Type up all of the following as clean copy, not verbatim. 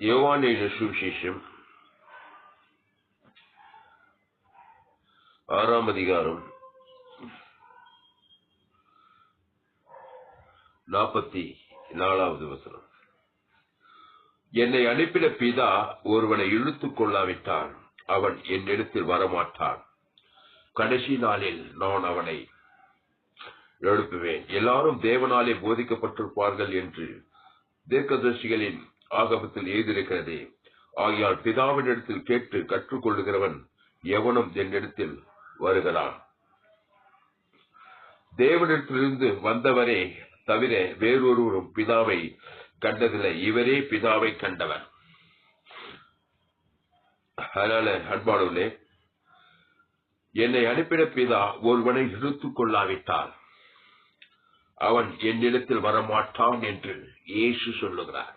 யோவான் எழுதின சுவிசேஷம் 6ஆம் அதிகாரம் 44வது வசனம். என்னை அனுப்பின பிதா ஒருவனை இழுத்துக் கொள்ளாவிட்டால் அவன் என்னிடத்தில் வரமாட்டான். கடைசி நாளில் நான் அவனை எழுப்புவேன். எல்லாரும் தேவனாலே போதிக்கப்பட்டிருப்பார்கள் என்று தீர்க்கதரிசிகளின் ஆகமத்தில் எழுதியிருக்கிறதே. ஆகையால் பிதாவினிடத்தில் கேட்டு கற்றுக்கொள்ளுகிறவன் எவனும் என்னிடத்தில் வருகிறான். தேவனிடத்திலிருந்து வந்தவரே தவிர வேறொருவரும் பிதாவை கண்டதில்லை. இவரே பிதாவை கண்டவர். அதனால அன்பானவர்களே, என்னை அனுப்பின பிதா ஒருவனை இழுத்துக் கொள்ளாவிட்டால் அவன் என்னிடத்தில் வரமாட்டான் என்று இயேசு சொல்லுகிறார்.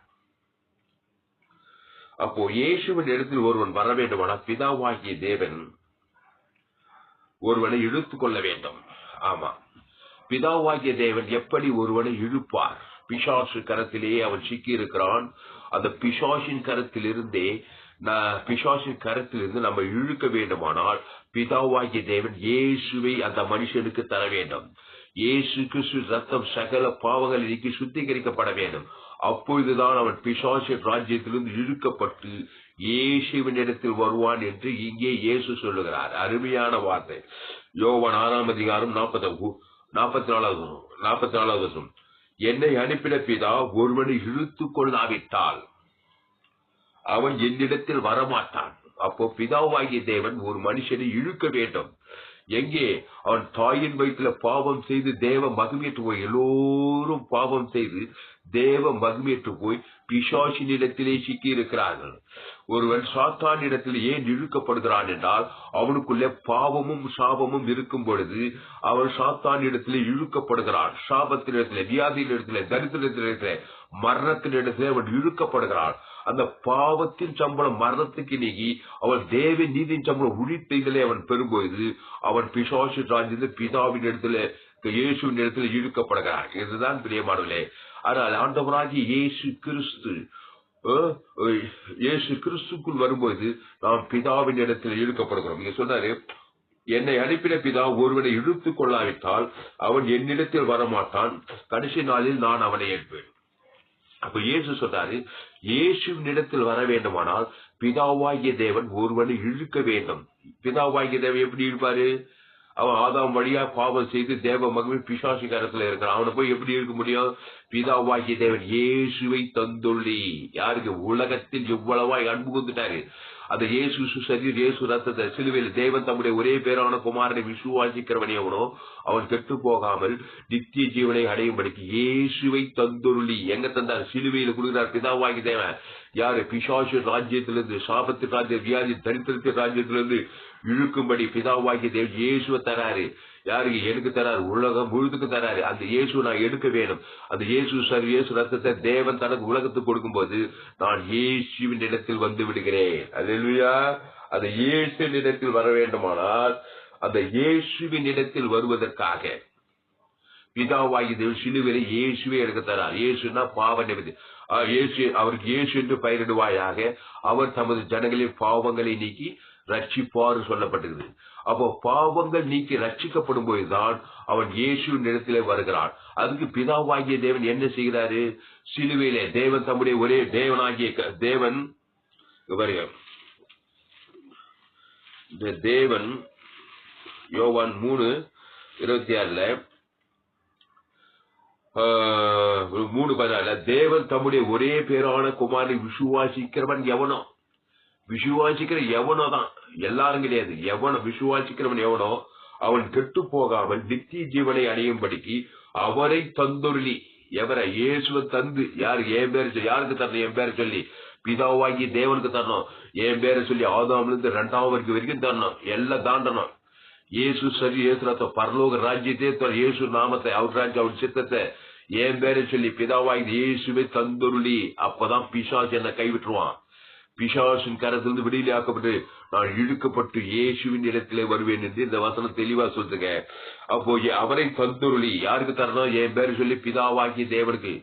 அப்போ இயேசுவின் இடத்தில் ஒருவன் வர வேண்டுமானால் பிதாவாகிய தேவன் ஒருவனை இழுத்துக் கொள்ள வேண்டும். ஆமா, பிதாவாகிய தேவன் எப்படி ஒருவனை இழுப்பார்? பிசாசு கரத்திலேயே அவன் சிக்கி இருக்கிறான். அந்த பிசாசின் கரத்திலிருந்து நம்ம இழுக்க வேண்டுமானால் பிதாவாகிய தேவன் இயேசுவை அந்த மனுஷனுக்கு தர வேண்டும். இயேசு கிறிஸ்து ரத்தம் சகல பாவங்களை நீக்கி சுத்திகரிக்கப்பட வேண்டும். அப்பொழுதுதான் அவன் பிசாசின் ராஜ்யத்திலிருந்து இழுக்கப்பட்டு இயேசுவின் இடத்தில் வருவான் என்று இங்கே இயேசு சொல்லுகிறார். அருமையான வார்த்தை. யோவான் 6ஆம் அதிகாரம் 44வது வசனம். என்னை அனுப்பின பிதா ஒருவனை இழுத்துக் கொள்ளாவிட்டால் அவன் என்னிடத்தில் வரமாட்டான். அப்போ பிதாவாகிய தேவன் ஒரு மனுஷனை இழுக்க வேண்டும். எங்கே? அவன் தாயின் வயிற்றுல பாவம் செய்து தேவ மகிமையற்று போய், எல்லோரும் பாவம் செய்து தேவ மகிமையற்று போய் பிசாசின் இடத்திலே சிக்கி இருக்கிறார்கள். ஒருவன் சாத்தான் இடத்தில் ஏன் இழுக்கப்படுகிறான் என்றால் அவனுக்குள்ளே பாவமும் சாபமும் இருக்கும் பொழுது அவன் சாத்தான் இடத்திலே இழுக்கப்படுகிறான். சாபத்தின் இடத்திலே, வியாதியின் இடத்திலே, தரித்திரத்தின் இடத்திலே, மரணத்தின் இடத்திலே அவன் இழுக்கப்படுகிறான். அந்த பாவத்தின் சம்பளம் மரணத்துக்கு நீங்கி அவன் தேவ நீதியின் சம்பளம் உழித்ததிலே அவன் பெறும்போது அவன் பிசாசு ராஜ்யத்தில் பிதாவின் இடத்துல இயேசுவின் இடத்துல இழுக்கப்படுகிறான். இதுதான் பிரியமானவர்களே. ஆனால் ஆண்டவராகிய இயேசு கிறிஸ்துக்குள் வரும்போது நாம் பிதாவின் இடத்தில் இழுக்கப்படுகிறோம். நீங்க சொன்னாரு, என்னை அனுப்பின பிதா ஒருவனை இழுத்துக் கொள்ளாவிட்டால் அவன் என்னிடத்தில் வரமாட்டான். கடைசி நாளில் நான் அவனை எழுப்பேன். அப்ப இயேசு சொன்னாரு, இயேசுவின் இடத்தில் வர வேண்டுமானால் பிதாவாகிய தேவன் ஒருவனை இழுக்க வேண்டும். பிதாவாகிய தேவன் எப்படி இழுப்பாரு? அவன் ஆதாம் வழியா பாவம் செய்து தேவ மகிமை பிசாசு கரத்துல இருக்கிறான். அவனை போய் எப்படி இருக்க முடியும்? பிதாவாகிய தேவன் இயேசுவை தந்துள்ளி. யாருக்கு? உலகத்தில் எவ்வளவாய் அன்பு கொண்டுட்டாரு. அந்த இயேசு சரீர், இயேசு ரத்தத்தை சிலுவையில் தேவன் தம்முடைய ஒரே பேரான குமாரனை விசுவாசிக்கிறவனே அவனோ அவன் கெட்டு போகாமல் நித்திய ஜீவனை அடையும்படிக்கு இயேசுவை தந்துள்ளி. எங்க தந்தார்? சிலுவையில் கொடுக்கிறார் பிதாவாகிய தேவன். யாரு? பிசாசு ராஜ்யத்திலிருந்து, சாபத்தின் ராஜ்யம், வியாதி தரித்திரத்தின் ராஜ்யத்திலிருந்து இழுக்கும்படி பிதாவாகிய தேவன் இயேசுவை தராரு. யாருக்கு? எனக்கு தராரு. உலகம் முழுதுக்கு தராரு. அந்த இயேசு நான் எடுக்க வேணும். அந்த இயேசு ரத்தத்தை தேவன் தனக்கு உலகத்துக்கு கொடுக்கும் போது நான் இயேசுவின் இடத்தில் வந்து விடுகிறேன். அல்லேலூயா. அந்த இயேசுவின் இடத்தில் வர வேண்டுமானால் அந்த இயேசுவின் இடத்தில் வருவதற்காக பிதாவாகிய தேவன் சிலுவையிலே இயேசுவே எடுக்க தரார். இயேசுனா பாவ நிமித்தி. அவருக்கு இயேசு என்று பெயரிடுவாயாக, அவர் தமது ஜனங்களின் பாவங்களை நீக்கி ரட்சிப்பார் சொல்லப்பட்டிருக்கிறது. அப்போ பாவங்கள் நீக்கி ரட்சிக்கப்படும் போதுதான் அவன் இயேசுவின் இடத்திலே வருகிறான். அதுக்கு பிதாவாகிய தேவன் என்ன செய்கிறாரு? சிலுவையிலே தேவன் தம்முடைய ஒரே தேவனாகிய தேவன் தேவன் யோவான் 3:16 தேவன் தம்முடைய ஒரே பேரான குமாரனை விசுவாசிக்கிறவன் எவனோ, விசுவாசிக்கிற எவனோ தான், எல்லாரும் கிடையாது, எவனோ விசுவாசிக்கிறவன் எவனோ அவன் கெட்டு போகாமல் நித்திய ஜீவனை அடையும்படிக்கு அவரை தந்துள்ளி. எவரை? இயேசுவை தந்து. யாருக்கு? என் பேர். யாருக்கு தரணும்? என் பேரை சொல்லி பிதாவாகி தேவனுக்கு தரணும். என் பேரை சொல்லி ஆதாம்ல இருந்து 2ஆம் வரைக்கும் தரணும். எல்லாம் தாண்டணும். இயேசு சரி, இயேசு ரத்தம், பரலோக ராஜ்யத்தை, இயேசு நாமத்தை, அவர் ராஜ்யம், அவர் சித்தத்தை என் பேரை சொல்லி பிதாவாகி இயேசுவை தந்துள்ளி. அப்பதான் பிசாசு என்ன கைவிட்டுருவான். பிசாசின் கரத்திலிருந்து விடுதலை ஆக்கப்பட்டு நான் இழுக்கப்பட்டு இயேசுவின் இடத்திலே வருவேன் என்று இந்த வசனம் தெளிவா சொல்லுங்க. அப்போ அவரை தந்துருளி. யாருக்கு தரணும்? என் பேரு சொல்லி பிதாவாகிய தேவனுக்கு.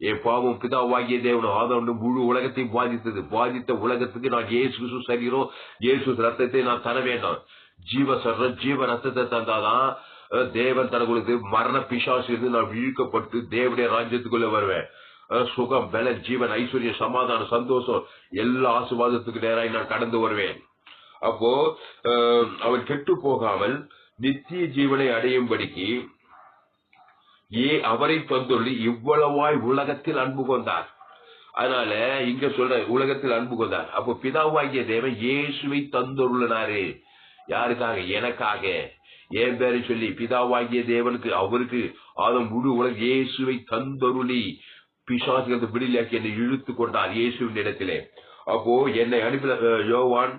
என் பாவம் பிதாவாகிய தேவனும் ஆதாரம் முழு உலகத்தையும் பாதித்தது. பாதித்த உலகத்துக்கு நான் இயேசு கிறிஸ்து சரீரம் இயேசு ரத்தத்தை நான் தர வேண்டாம். ஜீவ ரத்தத்தை தந்தாதான் தேவன் தனக்கு மரண பிசாசு இருந்து நான் இழுக்கப்பட்டு தேவனுடைய ராஜ்யத்துக்குள்ள வருவேன். சுகம், பலன், ஜீவன், ஐஸ்வர்யம், சமாதானம், சந்தோஷம் எல்லா ஆசீர்வாதத்துக்கு நேராக நான் கடந்து வருவேன். அப்போ அவன் கெட்டு போகாமல் நித்திய ஜீவனை அடையும்படிக்கு அவரை தந்துள்ளி இவ்வளவாய் உலகத்தில் அன்பு கொண்டார். அதனால இங்க சொல்ற உலகத்தில் அன்பு கொண்டார். அப்போ பிதாவாகிய தேவன் இயேசுவை தந்துள்ளாரு. யாருக்காக? எனக்காக. என் பேரை சொல்லி பிதாவாகிய தேவனுக்கு அவருக்கு ஆதம் முழு உலக இயேசுவை தந்தருளி பிசாசுகள் விடுதலையாக்கி என்னை இழுத்து கொண்டார் இயேசுவின் இடத்திலே. அப்போ என்னை அனுப்பின யோவான்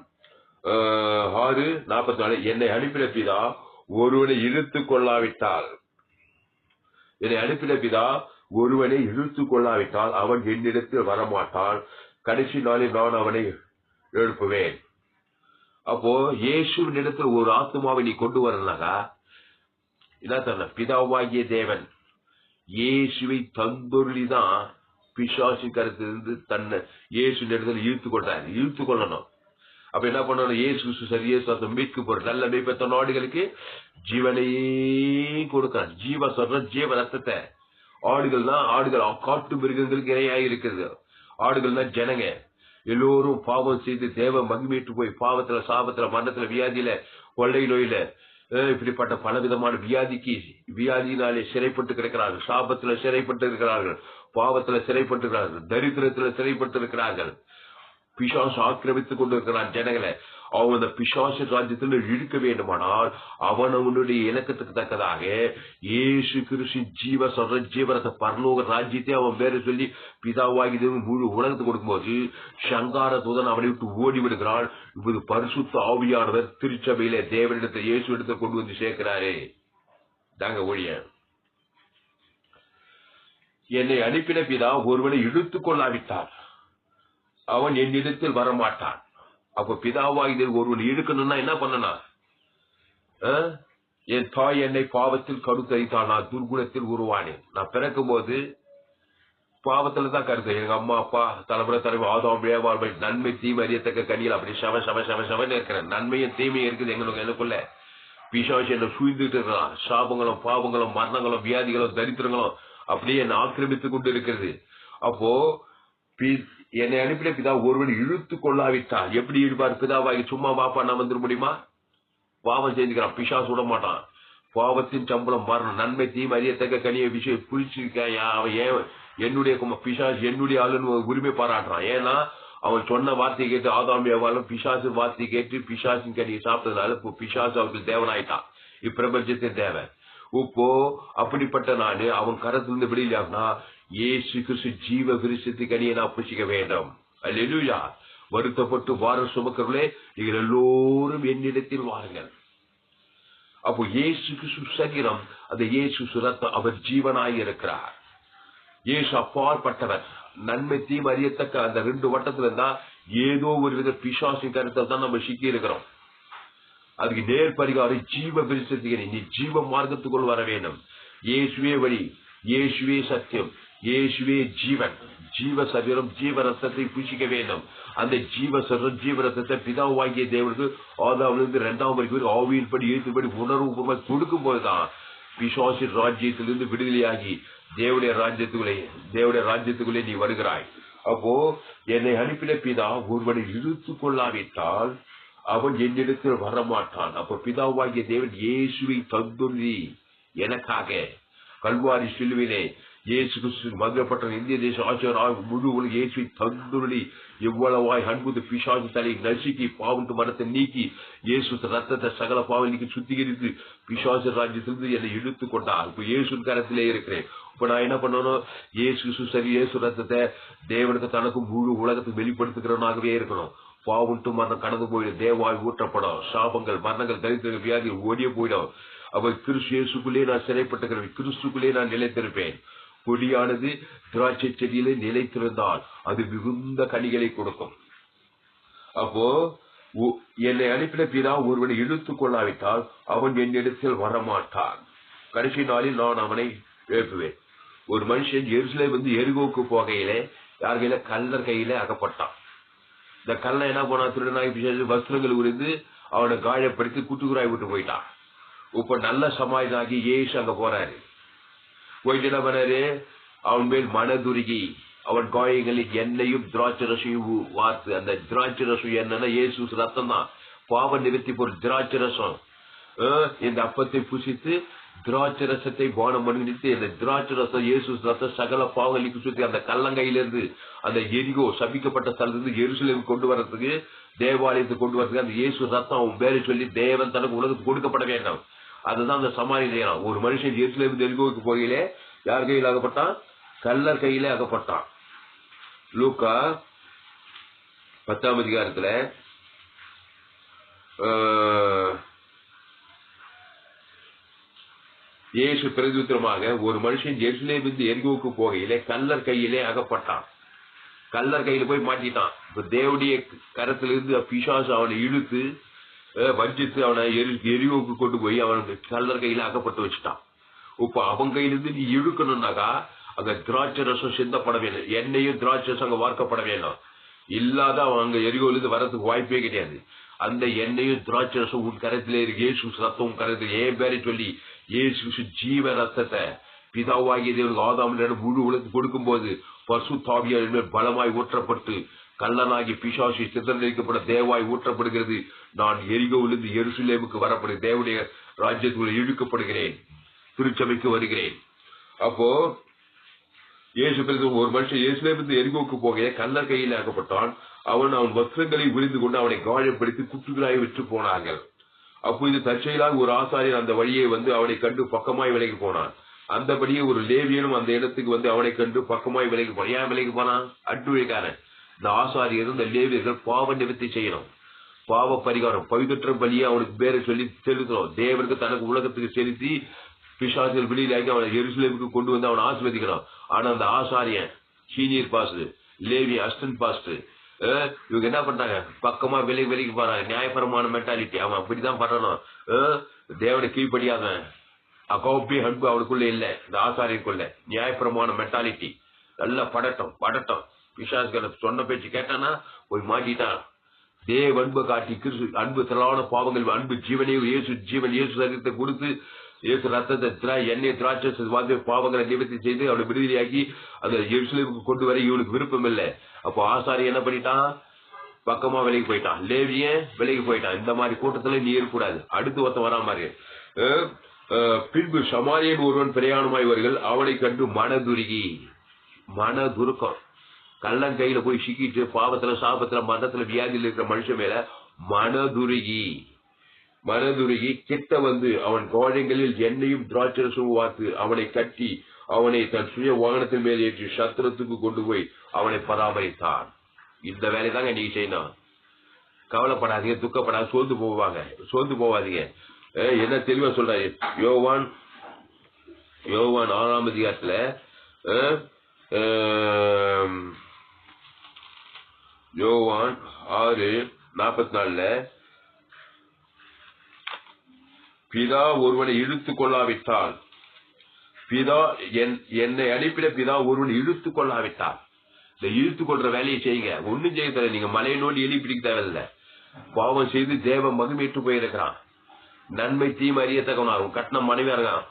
6:44 என்னை அனுப்பின பிதா ஒருவனை இழுத்துக் கொள்ளாவிட்டால் அவன் என்னிடத்தில் வரமாட்டான். கடைசி நாளில் நான் அவனை எழுப்புவேன். அப்போ இயேசுவின் இடத்தில் ஒரு ஆத்மாவை நீ கொண்டு வரனாக்கா என்ன தர? பிதாவாகிய தேவன் இயேசுவை தந்தொருளிதான் பிசாசு கருத்திலிருந்து தன்னை இயேசுவின் இடத்துல இழுத்து கொள்ளணும். அப்ப என்ன பண்ணணும்? இயேசு சரி மீட்கு போற நல்ல மேய்ப்பத்த நாடுகளுக்கு ஜீவனையே கொடுக்கிறான். ஜீவ ரத்தத்தை. ஆடுகள் காட்டு மிருகங்களுக்கு இணையாக இருக்கிறது. ஆடுகள்னா ஜனங்க எல்லோரும் பாவம் செய்து தேவ மகிமையிட்டு போய் பாவத்துல, சாபத்துல, மரணத்துல, வியாதியில, கொள்ளை நோயில, இப்படிப்பட்ட பலவிதமான வியாதியினாலே சிறைப்பட்டு கிடக்கிறார்கள். சாபத்துல சிறைப்பட்டு இருக்கிறார்கள், பாவத்துல சிறைப்பட்டு இருக்கிறார்கள், தரித்திரத்துல சிறைப்பட்டு இருக்கிறார்கள். பிசாசு ஆக்கிரமித்துக் கொண்டிருக்கிறான் ஜனங்களை. அவன் அந்த பிசாசு ராஜ்யத்தில் இழுக்க வேண்டுமானால் அவனுடைய இலக்கத்துக்கு தக்கதாக இயேசு கிறிஸ்து ஜீவரத்த பரலோக ராஜ்யத்தை அவன் பேரை சொல்லி பிதாவாகி முழு உலகத்தை கொடுக்கும்போது சங்கார தூதன் அவனை விட்டு ஓடி விடுகிறான். இப்போது பரிசுத்த ஆவியானவர் திருச்சபையில தேவனிடத்தை இயேசு இடத்தை கொண்டு வந்து சேர்க்கிறாரே. தாங்க ஊழிய என்னை அனுப்பின பிதா ஒருவனை இழுத்துக் கொள்ளாவிட்டார் அவன் என்னிடத்தில் வரமாட்டான். அப்ப பிதாவாகி ஒருவன் இழுக்கணும்னா என்ன பண்ணனா? என் தாய் என்னை பாவத்தில் கருத்தரித்தாள், நான் துர்குணத்தில் உருவானேன். நான் பிறக்கும் போது பாவத்துல தான் கருத்து. எங்க அம்மா அப்பா தலைமுறை ஆதாம் ஏவாள் நன்மை தீமை அறியத்தக்க கனியில் அப்படி சவன் இருக்கிறேன். நன்மையும் தீமையும் இருக்குது எனக்குள்ள. பிசாசு என்ன சூழ்ந்துட்டு இருக்கலாம். சாபங்களும் பாவங்களும் மரணங்களும் வியாதிகளும் தரித்திரங்களும் அப்படியே என்னை ஆக்கிரமித்துக் கொண்டு இருக்கிறது. அப்போ என்னை அனுப்பின பிதா ஒருவன் இழுத்து கொள்ளாவிட்டால் எப்படி இழுப்பார்? பிதாவாகி சும்மா பாப்பா நான் வந்துட முடியுமா? பாவம் செஞ்சுக்கிறான், பிசாசு விட மாட்டான். பாவத்தின் சம்பளம் மரணம், நன்மை தீமை அறியத்தக்க கனிய விஷயம் புரிச்சிருக்கேன். அவன் ஏன் என்னுடைய பிசாசு என்னுடைய ஆளுன்னு உரிமை பாராட்டுறான். ஏன்னா அவன் சொன்ன வார்த்தையை கேட்டு ஆதாம் ஏவாளும் பிசாசு வார்த்தையை கேட்டு பிசாசின் கனியை சாப்பிட்டதுனால இப்போ பிசாசு அவருக்கு தேவனாயிட்டான், இப்பிரபஞ்சத்தின் தேவன். இப்போ அப்படிப்பட்ட நாடு அவன் கரத்திலிருந்து வெளியிலாகுனா இயேசு கிறிஸ்து ஜீவ விருஷத்து கனியை நான் புசிக்க வேண்டும். அல்லேலூயா. வருத்தப்பட்டு வார சுமக்கிறவர்களே நீங்கள் எல்லோரும் என்னிடத்தில் வாருங்கள். அப்போ இயேசு கிறிஸ்து சரீரம், அந்த இயேசு ரத்தம், அவர் ஜீவனாய் இருக்கிறார். இயேசு அப்பாற்பட்டவர். நன்மை தீமை அறியத்தக்க அந்த 2 வட்டத்துல இருந்தா ஏதோ ஒரு வித பிசாசின் கருத்தில் தான் நம்ம சிக்கி இருக்கிறோம். அதுக்கு நேர் பரிகாரம் ஜீவ விருஷத்துக்கு நீ ஜீவ மார்க்கத்துக்குள் வர வேண்டும். இயேசுவே வழி, இயேசுவே சத்தியம், இயேசுவே ஜீவன். ஜீவ சரீரம் ஜீவ ரத்தத்தை புசிக்க வேண்டும். அந்த ஜீவ சரீரம் ஜீவ ரத்தத்தை பிதாவாகிய தேவனுக்கு ஆதாமிலிருந்து 2ஆம் வரைக்கும் ஆவியின்படி எழுத்துப்படி உணர்வு கொடுக்கும் போதுதான் பிசாசின் ராஜ்யத்திலிருந்து விடுதலையாகி தேவனுடைய ராஜ்யத்துக்குள்ளே நீ வருகிறாய். அப்போ என்னை அனுப்பின பிதா ஒருவனை இழுத்துக் கொள்ளாவிட்டால் அவன் என்னிடத்தில் வரமாட்டான். அப்ப பிதாவாகிய தேவன் இயேசுவை தந்துள்ளி எனக்காக கல்வாரி சிலுவிலே இயேசு கிறிஸ்து மதுரப்பட்ட இந்திய தேச ஆட்சியர் முழு உலக இயேசுவை தந்துள்ளி எவ்வளவாய் அன்புது பிசாசு தலையை நசுக்கி பாவத்து மரத்தை நீக்கி இயேசு ரத்தத்தை சகல பாவம் நீக்கி சுத்திகரித்து பிசாசு ராஜ்யத்திலிருந்து என்னை இழுத்துக் கொண்டார். இப்ப இயேசு கரத்திலே இருக்கிறேன். இப்ப நான் என்ன பண்ணணும்? இயேசு சரி இயேசு ரத்தத்தை தேவனுக்கு தனக்கும் முழு உலகத்துக்கு வெளிப்படுத்துகிறவனாகவே இருக்கணும். பாவட்டு மரணம் கடந்து போயிடும், தேவாய் ஊற்றப்படும், சாபங்கள் மரணங்கள் தரித்திர வியாதிகள் ஓடிய போயிடும். அவர் கிறிஸ்து இயேசுக்குள்ளே நான் சிறைப்பட்டுகிறேன், கிறிஸ்துக்குள்ளே நான் நிலைத்திருப்பேன். கொடியானது திராட்சை செடியிலே நிலைத்திருந்தால் அது மிகுந்த கனிகளை கொடுக்கும். அப்போ என்னை அனுப்பின பிதா ஒருவனை இழுத்துக் கொள்ளாவிட்டால் அவன் என்னிடத்தில் வரமாட்டான். கடைசி நாளில் நான் அவனை எழுப்புவேன். ஒரு மனுஷன் எருசலேம் வந்து எரிகோவுக்கு போகையிலே யார் கையில? கல்லர் கையில அகப்பட்டான். இந்த கல்லை என்ன போனா, திருடனாகி பிசாசு வஸ்திரங்கள் உரிந்து அவனை காயப்படுத்தி குட்டுக்குறாய் விட்டு போயிட்டான். இப்ப நல்ல சமாஜாகி ஏசு அங்க போறாரு. போயிட்டு என்ன பண்ணாரு? அவன் மேல் மனதுருகி அவன் காயங்களில் எண்ணெயும் திராட்சை ரசையும் வார்த்து, அந்த திராட்சை ரசம் என்னன்னா இயேசு ரத்தம் தான். பாவ நிவர்த்தி பொருள் திராட்சை ரசம். இந்த அப்பத்தை புசித்து திராட்சை ரசத்தை பானம் பண்ணிட்டு, இந்த திராட்சை ரசம் இயேசு ரத்தம் சகல பாவங்களுக்கு சுத்தி அந்த கல்லங்கையிலிருந்து அந்த எரிகோ சபிக்கப்பட்ட ஸ்தலத்திலிருந்து எருசலேம் கொண்டு வர்றதுக்கு, தேவாலயத்துக்கு கொண்டு வரதுக்கு அந்த இயேசு ரத்தம் அவன் பேரை சொல்லி தேவன் தனக்கு உலகத்துக்கு கொடுக்கப்பட வேண்டாம். அதுதான் அந்த சமாளி செய்யலாம். ஒரு மனுஷன் எருசலேம் எரிகோவுக்கு போகையிலே யார் கையில் அகப்பட்டான்? கல்லர் கையிலே அகப்பட்டான். லூக்கா 10ஆம் அதிகாரத்துல இயேசு பிரதியுத்தரமாக, ஒரு மனுஷன் எருசலேமிலிருந்து எரிகோவுக்கு போகையிலே கல்லர் கையிலே அகப்பட்டான். கல்லர் கையில போய் மாட்டிட்டான். இப்ப தேவனுடைய கரத்திலிருந்து பிசாசு அவனை இழுத்து வஞ்சித்து அவனை எரிகோவுக்கு கொண்டு போய் அவனுக்கு கல்லர் கையில அகப்பட்டு வச்சுட்டான். இப்ப அவன் கையிலிருந்து நீ இழுக்கணும்னாக்கா அங்க திராட்சை ரசம் சிந்தப்பட வேண்டும், எண்ணெயும் திராட்சை ரசம் அங்க வார்க்கப்பட வேண்டும். இல்லாத அவன் அங்க எரிகோலிருந்து வரதுக்கு வாய்ப்பே கிடையாது. அந்த எண்ணெயும் திராட்சை ரசம் உன் கரத்திலே இருக்கு. இயேசு ரத்தம் உன் கரத்தில் ஏன் பேரை சொல்லி இயேசு ஜீவ ரத்தத்தை பிதாவாகிய தேவனுக்கு ஆதாமிடம் முழு உலகத்துக்கு கொடுக்கும் போது பரிசுத்தாவியானவர் பலமாய் ஊற்றப்பட்டு கல்லனாகி பிசாசு சிதறடிக்கப்பட தேவாய் ஊற்றப்படுகிறது. நான் எரிகோவிலிருந்து எருசலேமுக்கு வரப்படு தேவனுடைய ராஜ்யத்துக்குள்ள இழுக்கப்படுகிறேன், திருச்சபைக்கு வருகிறேன். அப்போ இயேசு ஒரு மனுஷன் எருசலேமிலிருந்து எரிகோவுக்கு போக கல்லர் கையில் ஆக்கப்பட்டான். அவன் வஸ்திரங்களை உரிந்து கொண்டு அவனை காயப்படுத்தி குற்றுகளாய் விற்று போனார்கள். அப்போ இது தற்செயலாக ஒரு ஆசாரியர் அந்த வழியை வந்து அவனை கண்டு பக்கமாய் விலகி போனான். அந்தபடியே ஒரு லேவியனும் அந்த இடத்துக்கு வந்து அவனை கண்டு பக்கமாய் விலகி போனான். ஏன் விலகி போனான்? அட்டுவைக்காரன். இந்த ஆசாரியர் இந்த லேவியர்கள் பாவ நிவர்த்தி செய்யணும், பாவ பரிகாரம் பவித்திர பலியை அவனுக்கு பேரை சொல்லி செலுத்தணும். தேவனுக்கு தனக்கு உலகத்துக்கு செலுத்தி பிசாசுகள் வெளியிலாக்கி அவனை எருசலேமுக்கு கொண்டு வந்து அவனை ஆசீர்வதிக்கணும். ஆனா அந்த ஆசாரியன் senior pastor, Levi assistant pastor, இவங்க என்ன பண்றாங்க? பக்கமா விலைக்கு போறாங்க. நியாயபரமான மென்டாலிட்டி. அவன் அப்படிதான் பண்ணணும். தேவனை கீழ்படியாத அகோப்பி அன்பு அவனுக்குள்ள இல்ல. இந்த ஆசாரியனுக்குள்ள நியாயபரமான மென்டாலிட்டி நல்லா படட்டும். பிசாசுகளை சொன்ன பேச்சு கேட்டானா போய் மாட்டிட்டான். தேவ அன்பை காட்டி அன்பு திரளான பாவங்கள் அன்பு ஜீவனையும் இயேசு ஜீவன் இயேசு சரீரத்தை கொடுத்து இயேசு ரத்தத்தை எண்ணெய் திராட்சை பாவங்களை நிவர்த்தி செய்து அவனை விடுதலையாக்கி அந்த எருசலேமுக்கு கொண்டு வர இவனுக்கு விருப்பம் இல்லை. அப்போ ஆசாரி என்ன பண்ணிட்டான்? பக்கமா விலைக்கு போயிட்டான். லேவிய விலைக்கு போயிட்டான். இந்த மாதிரி கூட்டத்துல நீ இருக்கக்கூடாது. அடுத்து ஒருத்தன் வரா மாதிரி. பின்பு சமாரியன் ஒருவன் பிரயாணமாய் வருகள் அவனை கண்டு மனதுருக்கம் கள்ளங்கையில போய் சிக்கிட்டு பாவத்துல சாபத்துல மதத்துல வியாதியில் இருக்கிற மனுஷன் மேல மனதுருகி கிட்ட வந்து அவன் கோழைகளில் எண்ணெயும் திராட்சரசமும் வார்த்து அவனை கட்டி அவனை தன் சுய வாகனத்தின் மேல் ஏற்றி சத்திரத்துக்கு கொண்டு போய் அவனை பராமரித்தான். இந்த வேலை தாங்க நீங்க செய்யணும். கவலைப்படாதீங்க, துக்கப்படாத, சோர்ந்து போவாதீங்க. என்ன தெளிவா சொல்றாரு யோவான் 6ஆம் அதிகாரத்துல யோவான் 6:44 பிதா ஒருவனை இழுத்துக் கொள்ளாவிட்டால் என்னை அனுப்பிட பிதா ஒருவனை இழுத்துக் கொள்ளாவிட்டால், இந்த இழுத்துக் கொள்ற வேலையை செய்யுங்க. ஒன்னும் செய்ய தேவை. நீங்க மலையை நோண்டி எழுப்பிடிக்க தேவையில்லை. பாவம் செய்து தேவ மகிமையிட்டு போயிருக்கிறான். நன்மை தீமை அறியத்தக்கவனா இருக்கும். கட்டின மனைவியா இருக்கான்,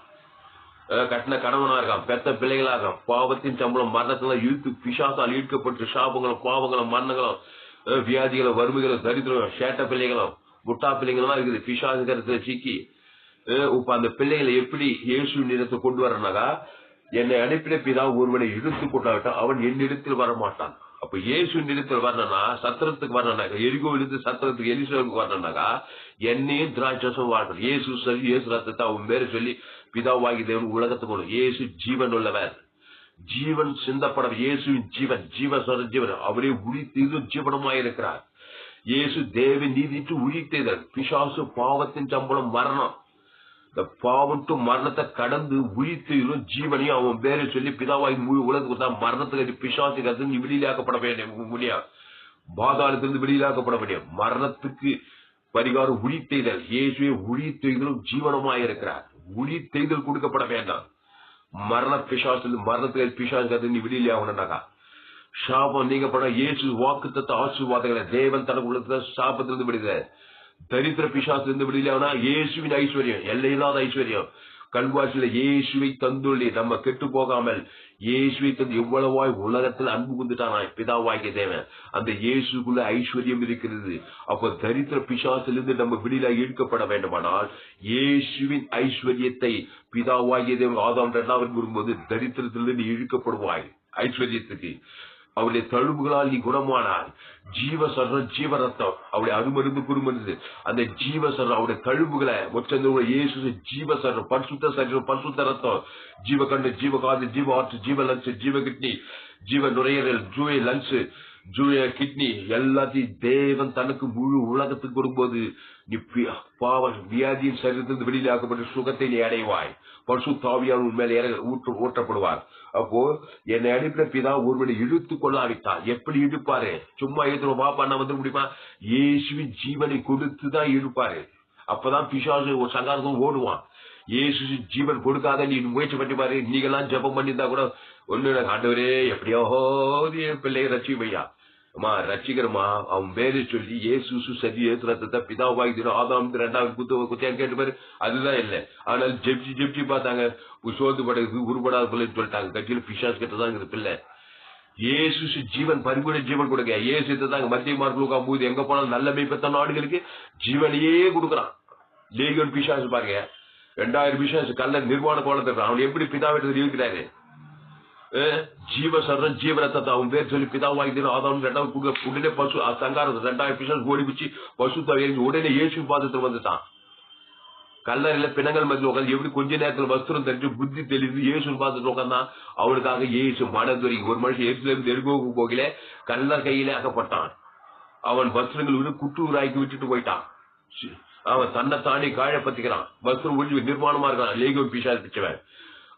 கட்டின கணவனா இருக்கான், பெத்த பிள்ளைகளா இருக்கான். பாவத்தின் சம்பளம் மரணத்துல இழுத்து பிசாசால் ஈர்க்கப்பட்டு சாபங்களும் பாவங்களும் மரணங்களும் வியாதிகளும் வறுமைகளும் தரித்திரம் சேட்ட பிள்ளைகளும் முட்டா பிள்ளைங்களும் இருக்குது பிசாசுகிறத சிக்கி. இப்ப அந்த பிள்ளைகளை எப்படி இயேசு நிலத்தை கொண்டு வரனாக்கா, என்னை அனுப்பின பிதா ஒருவனை இழுத்து கொண்டாவிட்டா அவன் என்னிடத்தில் வரமாட்டான். அப்ப இயேசு நிலத்தில் வரணும்னா சத்திரத்துக்கு வரணும்னாக்கா, எரிகோவிலிருந்து சத்திரத்துக்கு எலிசலேமுக்கு வரணும்னாக்கா என்னையும் திராட்சம் வாழணும். இயேசு ரத்தத்தை அவன் பேரை சொல்லி பிதாவாகி தேவன் உலகத்துக்கு வரும். இயேசு ஜீவன் உள்ளவர், ஜீவன் சிந்தப்பட இயேசுவின் ஜீவன் ஜீவன் அவரே உயிர்த்தெழும் ஜீவனமாய் இருக்கிறார். இயேசு தேவன் நீதிட்டு உயிர்த்தெழுதல். பிசாசு பாவத்தின் சம்பளம் மரணம். இந்த பாவத்து மரணத்தை கடந்து உயிர்த்தெழும் ஜீவனையும் அவன் பேரை சொல்லி பிதாவாகி முழு உலகத்துக்கு தான். மரணத்துக்கு பிசாசுக்கு நீ வெளியிலாக்கப்பட முடியாது, பாதாளத்திலிருந்து வெளியிலாக்கப்பட முடியும். மரணத்துக்கு பரிகாரம் உயிர்த்தெழுதல். இயேசுவே உயிர்த்தெழுதலும் ஜீவனமாய் இருக்கிறார். உயிர்த்தெழுதல் கொடுக்கப்பட வேண்டாம். மரண பிசாசு மரணத்துக்கு பிசாசு நீ வெளியிலே ஆகணும்னாக்கா சாபம் நீங்க பண்ண இயேசு வாக்குத்தத்த ஆசீர்வாதங்களை தேவன் தனக்கு சாபத்திலிருந்து விடுத தரித்திர பிசாசிலிருந்து விடுதலையானா இயேசுவின் ஐஸ்வர்யம் எல்லையில்லாத ஐஸ்வர்யம் கல்வாசியில இயேசுவை தந்துள்ளி நம்ம கெட்டு போகாமல் இயேசுவை தந்து எவ்வளவாய் உலகத்தில் அன்பு கொண்டுட்டானா பிதாவாகிய தேவன் அந்த இயேசுக்குள்ள ஐஸ்வர்யம் இருக்கிறது. அப்ப தரித்திர பிசாசிலிருந்து நம்ம விடுதலை ஈர்க்கப்பட வேண்டுமானால் இயேசுவின் ஐஸ்வர்யத்தை பிதாவாகிய தேவன் ஆதாம் 2வது வரும்போது தரித்திரத்திலிருந்து இழுக்கப்படுவாய் ஐஸ்வர்யத்துக்கு. அவருடைய தழும்புகளால் நீ குணமானார். ஜீவசரம் ஜீவரத்தம் அவருடைய அருமருந்து குருமருந்து அந்த ஜீவசரம் அவருடைய தழும்புகளை மொத்த இயேசு ஜீவசரம் பரிசுத்த சரீரம் பரிசுத்த ரத்தம் ஜீவகண்டு ஜீவகாது ஜீவ ஆற்று ஜீவ லங்ஸ் ஜீவ கிட்னி ஜீவ நுரையீரல் ஜூய லங்ஸ் ஜூய கிட்னி எல்லாத்தையும் தேவன் தனக்கு முழு உலகத்துக்கு கொடுக்கும்போது நீ பாவ வியாதியின் சரீரத்திலிருந்து வெளியில் ஆக்கப்பட்ட சுகத்தை நீ அடைவாய். பரிசுத்தாவியார் உண்மையில ஊற்றப்படுவார். அப்போ என்னை அனுப்பின பிதா ஒருவனை இழுத்து கொள்ளாவிட்டால் எப்படி இழுப்பாரு? சும்மா எழுத்துருவா பண்ண வந்து முடியுமா? இயேசுவின் ஜீவனை கொடுத்துதான் இழுப்பாரு. அப்பதான் பிசாசு ஒரு சங்காரத்தும் ஓடுவான். இயேசு ஜீவன் கொடுக்காத நீ முயற்சி பண்ணி பாரு. நீங்க எல்லாம் ஜெபம் பண்ணியிருந்தா கூட ஒண்ணு ஆண்டவரே எப்படியோ பிள்ளைய ரட்சிப்பையா அம்மா ரட்சிக்கிறமா அவன் பேரு சொல்லி ஏசு சரி ஏசுரத்தை பிதாவாய் ஆதாம் 2வது குத்தியா கேட்டு பாரு. அதுதான் இல்லை. ஆனால் ஜெப்சி பார்த்தாங்க சோர்ந்து படுறது உருப்படாத பிள்ளைன்னு சொல்லிட்டாங்க. கட்சியில பிசாஸ் கிட்டதான் இருக்குது பிள்ளை. ஏசு ஜீவன் பரிபூர்ண ஜீவன் கொடுக்க ஏசு தாங்க மத்திய மார்க்கு போது எங்க போனாலும் நல்ல மேய்ப்பத்த நாடுகளுக்கு ஜீவனையே கொடுக்குறான். லேகன் பிசாசு பாருங்க 2000 பிசாசு கல்ல நிர்வாண கோலத்தை அவன் எப்படி பிதாவிட்டு இருக்கிறாரு? ஜீவசரம் ஜீவரத்தத்தை அவன் பேர் சொல்லி பிதாவாகி ஆதாம் 2வது உடனே பசு சங்காரத்தை 2000 பிசாசு ஓடி பிச்சு பசு தவிர உடனே இயேசு பாதத்தில் வந்துட்டான். கல்லறையில பிணங்கள் மத்தியில் உட்காந்து எப்படி கொஞ்ச நேரத்தில் வஸ்திரம் தெரிஞ்சு புத்தி தெளிந்து இயேசு பாதத்தில் உட்காந்தான். அவனுக்காக இயேசு மனதுரை ஒரு மனுஷன் இயேசுலேருந்து எருகோக்கு போகல கல்லர் கையிலே அகப்பட்டான். அவன் வஸ்திரங்கள் விட்டு குட்டூராய்க்கு விட்டுட்டு போயிட்டான். அவன் தன்னை தாண்டி காயப்பத்திக்கிறான். வஸ்திரம் ஒழிஞ்சு நிர்மாணமா இருக்கான். லேகோன் பிசாசு பிச்சவன்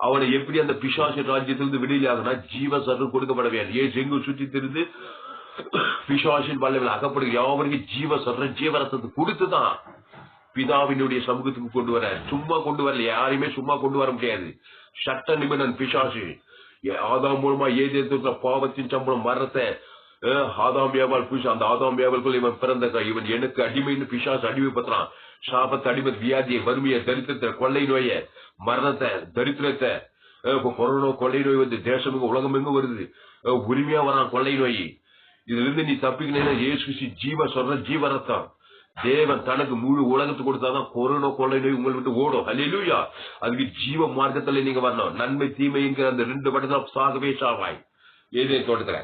அவனை எப்படி அந்த பிசாசு ராஜ்யத்திலிருந்து விடுதலையாகனா ஜீவசரம் கொடுக்கப்படவே ஏன் எங்கு சுற்றி திருந்து பிசாசின் வல்லவில் அகப்படுகிற யாவருக்கு ஜீவசரம் ஜீவரத்தை கொடுத்துதான் பிதாவினுடைய சமூகத்துக்கு கொண்டு வர. சும்மா கொண்டு வரல. யாரையுமே சும்மா கொண்டு வர முடியாது. சட்ட நிபுணன் பிசாசு ஆதாம் மூலமா ஏதேற்ற பாவத்தின் சம்பளம் மரணத்தை ஆதாம் வியாபால் புஷ் அந்த ஆதாம் வியாபாரக்குள் இவன் பிறந்த இவன் எனக்கு அடிமைன்னு பிசாசு அடிமைப்படுத்துறான். சாபத்தை அடிமை வியாதியை வறுமையை தரித்திரத்தை கொள்ளை நோயை மரணத்தை தரித்திரத்தை கொரோனா கொள்ளை நோய் வந்து தேசம் உலகம் எங்க வருது உரிமையா வரான் கொள்ளை நோய். இதுல இருந்து நீ தப்பிக்கணும். இயேசு ஜீவ சொல்ற ஜீவரத்தம் தேவன் தனக்கு முழு உலகத்துக்கு கொடுத்தாதான் கொரோனா கொள்ளை நோய் உங்களை விட்டு ஓடும். அல்லேலூயா. அதுக்கு ஜீவ மார்க்கத்துல நீங்க வரணும். நன்மை தீமைங்கிற அந்த 2 படத்துல சாகவே சாவாய் ஏதே தோட்டத்துல.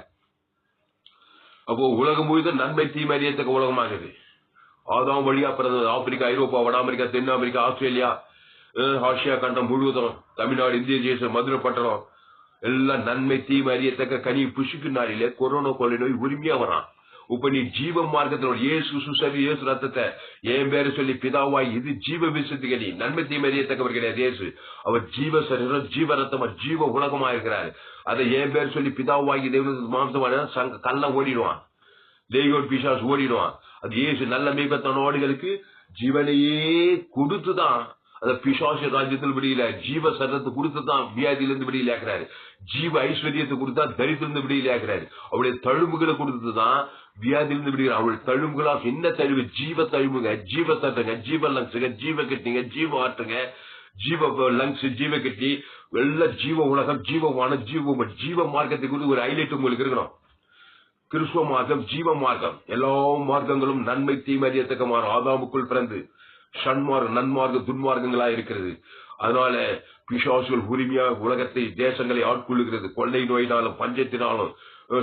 அப்போ உலகம் முழுவதும் நன்மை தீமை அறியத்தக்க உலகமாகுது. ஆதாம் வழியா பிறந்தது ஆப்பிரிக்கா ஐரோப்பா வட அமெரிக்கா தென் அமெரிக்கா ஆஸ்திரேலியா ஆசியா கண்டம் முழுவதும் தமிழ்நாடு இந்திய தேசம் மதுரை பட்டணம் எல்லாம் நன்மை தீமை அறியத்தக்க கனி புஷுக்கு நாளில கொரோனா கொள்ளை நோய் உரிமையா வரான். இப்ப நீ ஜீவ மார்க்கத்தினோட இயேசு சுசரி இயேசு ரத்தத்தை என் பேரை சொல்லி பிதாவாய் இது ஜீவ விசுத்திக நீ நன்மை தீமை அறியத்தக்கவர் கிடையாது. இயேசு அவர் ஜீவ சரீரம் ஜீவ ரத்தம் ஜீவ உலகமா இருக்கிறாரு. அதை என் பேர் சொல்லி பிதாவாகி தேவனுக்கு மாம்சமான கல்ல ஓடிடுவான். லேகோன் பிசாசு ஓடிடுவான். அது இயேசு நல்ல மேய்ப்பத்த நாடுகளுக்கு ஜீவனையே கொடுத்துதான் அந்த பிசாசு ராஜ்யத்தில் விடியல ஜீவ சரத்தை கொடுத்துதான் வியாதியிலிருந்து விடியல ஆக்குறாரு. ஜீவ ஐஸ்வர்யத்தை கொடுத்தா தரித்திலிருந்து விடியல ஆக்குறாரு. அவருடைய தழும்புகளை கொடுத்துதான் வியாதியிலிருந்து விடுகிறார். அவருடைய தழும்புகளா என்ன தழுவு? ஜீவ தழும்புங்க ஜீவ தட்டுங்க ஜீவ லங்ஸுங்க ஜீவ கட்டிங்க ஜீவ ஆட்டுங்க ஜீவ லங்ஸ் ஜீவ கட்டி எல்லாம் ஜீவ உலகம் ஜீவமான ஜீவ மார்க்கத்தை குறித்து ஒரு ஹைலைட் உங்களுக்கு இருக்கணும். கிறிஸ்துவ மார்க்கம் ஜீவ மார்க்கம் எல்லா மார்க்கங்களும் நன்மை தீமறியத்தக்கமான ஆதாமுக்குள் பிறந்து சன்மார்க்கம் நன்மார்க்க துன்மார்க்கங்களா இருக்கிறது. அதனால பிசாசுகள் உரிமையா உலகத்தை தேசங்களை ஆட்கொள்ளுகிறது. கொள்ளை நோயினாலும் பஞ்சத்தினாலும்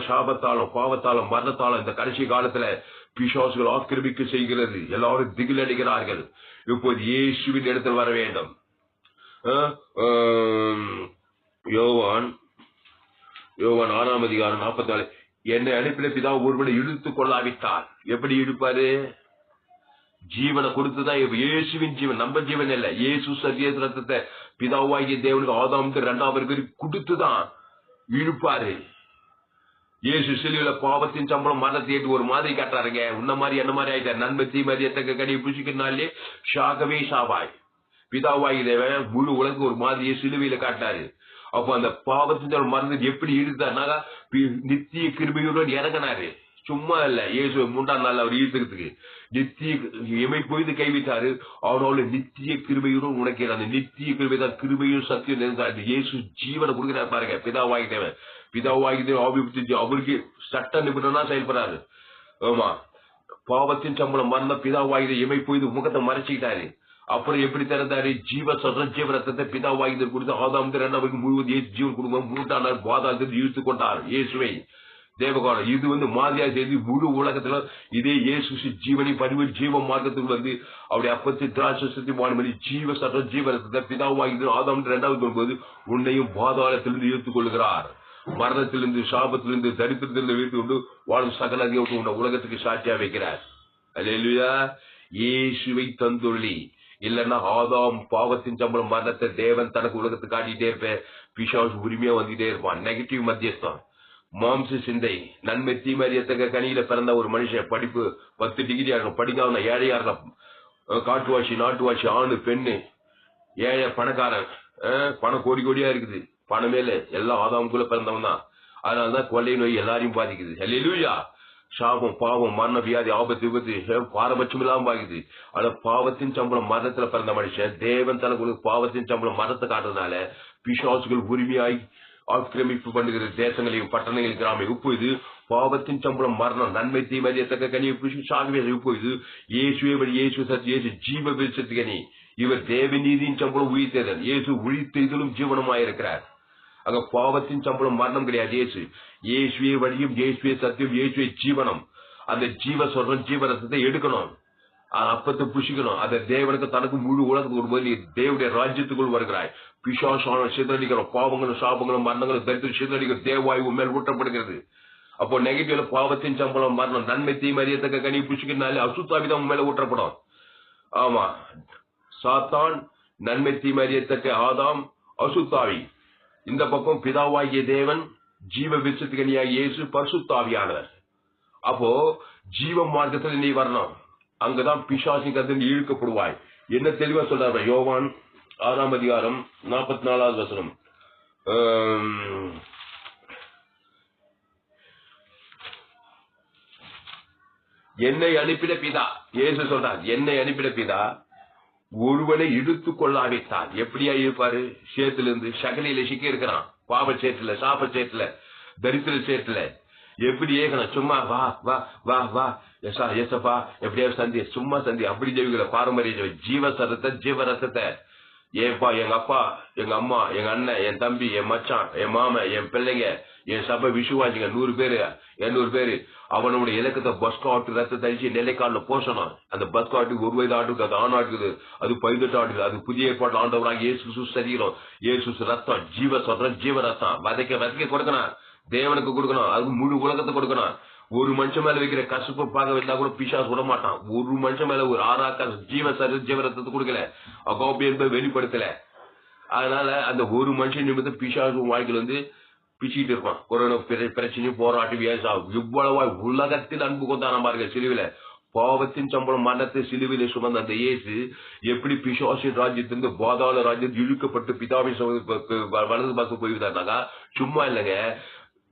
சாபத்தாலும் பாவத்தாலும் மரணத்தாலும் இந்த கடைசி காலத்துல பிசாசுகள் ஆக்கிரமிக்க செய்கிறது. எல்லாரும் திகில் அடைகிறார்கள். இப்போது இயேசுவின் இடத்தில் வர வேண்டும். யோவான் 6ஆம் அதிகாரம் 44 என்னை அனுப்பின பிதா ஒருவனை இழுத்துக் கொள்ளாவிட்டால் எப்படி இழுப்பாரு? ஜீவனை கொடுத்துதான் இயேசுவின் ஜீவன் நம்ம ஜீவன் இல்ல. இயேசு சத்திய ரத்தத்தை பிதாவாகிய தேவனுக்கு ஆதாம் 2வது கொடுத்துதான் இழுப்பாரு. இயேசு சிலுவையில பாவத்தின் சம்பளம் மரணத்தை ஏற்று ஒரு மாதிரி காட்டுறாருங்க. உன்ன மாதிரி என்ன மாதிரி ஆயிட்டாரு. நன்மை தீமறியத்தக்க கனி புசிக்கிறனாலே சாகவே சாவாய். பிதாவாகி தேவன் முழு உலகம் ஒரு மாதிரியை சிலுவையில காட்டாரு. அப்போ அந்த பாவத்தின் மறந்து எப்படி இருந்தாருனாக்கா நித்திய கிருபையுடன் இறங்கினாரு. சும்மா இல்ல, இயேசு 3ஆம் நாள் அவர் ஈர்த்துக்கிறதுக்கு நித்திய எமை பொய்து கைவிட்டாரு. அவனோட நித்திய கிருபையுடன் உனக்கு அந்த நித்திய கிருபை தான் கிருபையும் சத்தியம் இருந்தாரு. இயேசு ஜீவனை கொடுக்கிறார் பாருங்க. பிதாவாகிட்டவன் அவருக்கு சட்ட நிபுணனா செயல்படுறாரு. ஆமா, பாவத்தின் சம்பளம் மரண பிதாவாகித எமை பொய்து முகத்தை மறைச்சிக்கிட்டாரு. அப்புறம் எப்படி திறந்தாரு? ஜீவரத்தத்தை பிதாவாகிதர் கொடுத்து ஆதாம் 2 முழுவதும் ஜீவன் கொடுக்கும். 3ஆம் நாள் பாதாளத்தில் இழுத்து கொண்டார் இயேசுவை தேவகாலம். இது மாதிரியா செய்து முழு உலகத்துல இதே இயேசு ஜீவனை பதிவு ஜீவ மார்க்கத்துக்கு அவருடைய அப்பத்தி திராட்சை வானமணி ஜீவரத்தத்தை பிதாவாகிதர் ஆதாம் 2 கொள்ளும்போது உன்னையும் பாதாளத்திலிருந்து இழுத்துக் கொள்கிறார். மரணத்திலிருந்து, சாபத்திலிருந்து, தரித்திரத்திலிருந்து வீட்டு கொண்டு வாழும் சகல உலகத்துக்கு சாட்சியா வைக்கிறார். அல்லேலூயா. இயேசுவை தந்துள்ளி இல்லன்னா ஆதாம் பாவத்தின் சம்பளம் மரணத்தை தேவன் தனக்கு உலகத்துக்கு காட்டிட்டே இருப்பேன். பிசாசு உரிமையா வந்துட்டே இருப்பான். நெகட்டிவ் மத்தியஸ்தான், மாம்ச சிந்தை, நன்மை தீமறியத்தக்க கனியில பிறந்த ஒரு மனுஷன் படிப்பு 10 டிகிரியா இருக்கும், படிக்காம ஏழையா இருக்கலாம், காட்டுவாசி நாட்டுவாசி, ஆணு பெண்ணு, ஏழை பணக்காரன், பணம் கோடி கோடியா இருக்குது, பணமேல எல்லாம் ஆதாமுக்குள்ள பிறந்தவன் தான். அதனாலதான் கொள்ளை நோய் எல்லாரையும் பாதிக்குது. அல்லேலூயா. சாபம், பாவம், மரண, வியாதி, ஆபத்து, விபத்து பாரபட்சம் இல்லாம பாக்குது. ஆனா பாவத்தின் சம்பளம் மரணத்துல பிறந்த மனுஷன் தேவன் தனக்கு பாவத்தின் சம்பளம் மரணத்தை காட்டுறதுனால பிசாசுகள் உரிமையாய் ஆக்கிரமிப்பு பண்ணுகிற தேசங்களையும் பட்டணங்களையும் கிராமம் உப்பு. இது பாவத்தின் சம்பளம் மரணம், நன்மை தீமறியத்தக்க கனி சாகவே உப்பு. இது இயேசுவே வழி, இயேசு சத்து, இயேசு ஜீவ வெளிச்சத்து கனி. இவர் தேவ நீதியின் சம்பளம் உயிர்த்தேதல். இயேசு உழித்தெய்தலும் ஜீவனமாயிருக்கிறார். அங்க பாவத்தின் சம்பளம் மரணம் கிடையாது. இயேசுவே வழியும், இயேசுவே சத்தியம், இயேசுவே ஜீவனம். அந்த ஜீவரசத்தை எடுக்கணும், அப்பத்தை புஷிக்கணும். அந்த தேவனுக்கு தனக்கு முழு உலகத்துக்கு வரும்போது நீ தேவனுடைய ராஜ்யத்துக்குள் வருகிறாய். பிசாசான சிதறடிக்கிறோம், பாவங்களும் சாபங்களும் மரணங்களும் தரித்திர சிதறடிக்கிற தேவாயு மேல் ஊட்டப்படுகிறது. அப்போ நெகட்டிவ்ல பாவத்தின் சம்பளம் மரணம், நன்மை தீமறியத்தக்க கனி புஷிக்கிறனாலே அசுத்தாவிதான் மேல ஊற்றப்படும். ஆமா, சாத்தான், நன்மை தீமறியத்தக்க ஆதாம், அசுத்தாவி. இந்த பக்கம் பிதாவாகிய தேவன், ஜீவ விருட்சத்துக்கனியாகிய இயேசு, பரிசுத்தாவியானவர். அப்போ ஜீவ மார்க்கத்தில் நீ வரணும். அங்கதான் பிசாசின் கருத்து இழுக்கப்படுவாய். என்ன தெளிவா சொல்றாரு யோவான் 6ஆம் அதிகாரம் 44வது வசனம். என்னை அனுப்பின பிதா, இயேசு சொல்றார், என்னை அனுப்பின பிதா ஒருவனை இழுத்துக் கொள்ளாவிட்டார். எப்படியா இருப்பாரு? சேத்திலிருந்து சகலியில சிக்கி இருக்கிறான், பாவ சேத்துல, சாப்ப சேத்துல, தரித்திர சேத்துல. எப்படி ஏகணும்? சும்மா வா வா வா வா எசப்பா எப்படியாவது சந்தி, சும்மா சந்தி அப்படி ஜெயிக்கிற பாரம்பரிய ஜீவரசத்தை ஏப்பா, எங்க அப்பா, எங்க அம்மா, எங்க அண்ணன், என் தம்பி, என் மச்சான், என் மாமன், என் பிள்ளைங்க, என் சபை விசுவாசிங்க 100 பேரு 200 பேரு அவனுடைய இலக்கத்தை பஸ் காட்டு ரத்தத்தை அழிச்சு நிலைக்கால போஷணும். அந்த பஸ் காட்டு 1 வயது ஆட்டுக்கு, அது ஆண் ஆட்டுக்குது, அது 18 ஆட்டுக்குது. அது புதிய ஏற்பாடு ஆண்டவராக இயேசு சரீரம், இயேசு ரத்தம், ஜீவ ரத்தம். வதைக்க கொடுக்கணும், தேவனுக்கு கொடுக்கணும், அதுக்கு முழு உலகத்தை கொடுக்கணும். ஒரு மனுஷன் மேல வைக்கிற கசப்பு பார்க்க வந்தா கூட பிசாசு விட மாட்டான். ஒரு மனுஷன் மேல ஒரு ஆறாக்க ஜீவரத்தத்தை கொடுக்கல, அகோபி என்பதை வெளிப்படுத்தல. அதனால அந்த ஒரு மனுஷன் நிமித்தம் பிசாசு வாழ்க்கையில் பிச்சுக்கிட்டு இருப்பான். கொரோனா பிரச்சனையும் போராட்டம் வியாசாகும். இவ்வளவா உலகத்தில் அன்பு கொண்டான பாருங்க. சிலுவில பாவத்தின் சம்பளம் மரணத்தை சிலுவில சுமந்த அந்த இயேசு எப்படி பிசாசின் ராஜ்யத்திலிருந்து பாதாள ராஜ்யத்தில் இழுக்கப்பட்டு பிதாவின் வலது பக்கம் போயிருந்தாருனாக்கா சும்மா இல்லைங்க.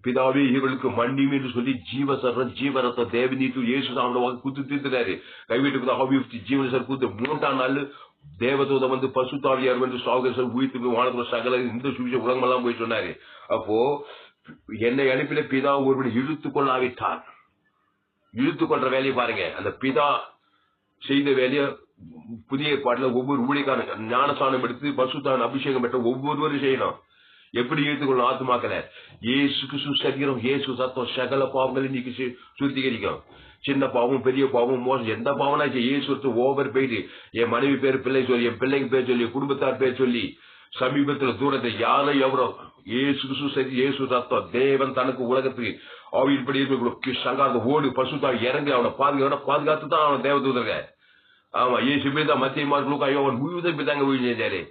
பிதாவே இவர்களுக்கு மன்னியும் என்று சொல்லி ஜீவரத்த தேவநீத்து இயேசு சாமி குத்து தீர்த்துறாரு. கைவிட்டு ஜீவன சார் கூத்து 3ஆம் நாள் தேவதூதம் பசுத்தாவியார் சாகசர் உயிர்த்து வானத்துல சகல இந்த சுவிசேஷ உலகம் எல்லாம் போய் சொன்னாரு. அப்போ என்னை அனுப்பின பிதா ஒருவனை இழுத்துக் கொள்ளாவிட்டார். இழுத்துக் கொள்ற வேலையை பாருங்க. அந்த பிதா செய்த வேலையை புதிய பாட்டுல ஒவ்வொரு ஊழியக்கான ஞானஸ்தானம் எடுத்து பசுத்தான் அபிஷேகம் பெற்ற ஒவ்வொருவரும் செய்யணும். எப்படி ஏற்றுக்கொள்ளும்? ஆத்மாக்கல இயேசு கிறிஸ்து சரீரம், இயேசு சத்தம் சகல பாவங்களை நீக்கி சுத்திகரிக்கும். சின்ன பாவம், பெரிய பாவம், மோசம், எந்த பாவனா இயேசு ஓவர் போயிட்டு என் மனைவி பேர், பிள்ளை சொல்லி, என் பிள்ளைங்க பேர் சொல்லி, குடும்பத்தார் பேர் சொல்லி, சமீபத்தில் தூரத்தை யாரை எவரோ இயேசு கிறிஸ்து சரி, இயேசு சத்தம் தேவன் தனக்கு உலகத்துக்கு ஆவியின்படி சங்காத ஓடு பசுத்தாவி இறங்கி அவனை பாதுகாத்து தான் அவன் தேவதூதருங்க. ஆமா, இயேசு பேர் தான் மத்திய மார்க்கு ஐயோ அவன் முழுவதும் பிதாங்க விழுந்தாரு.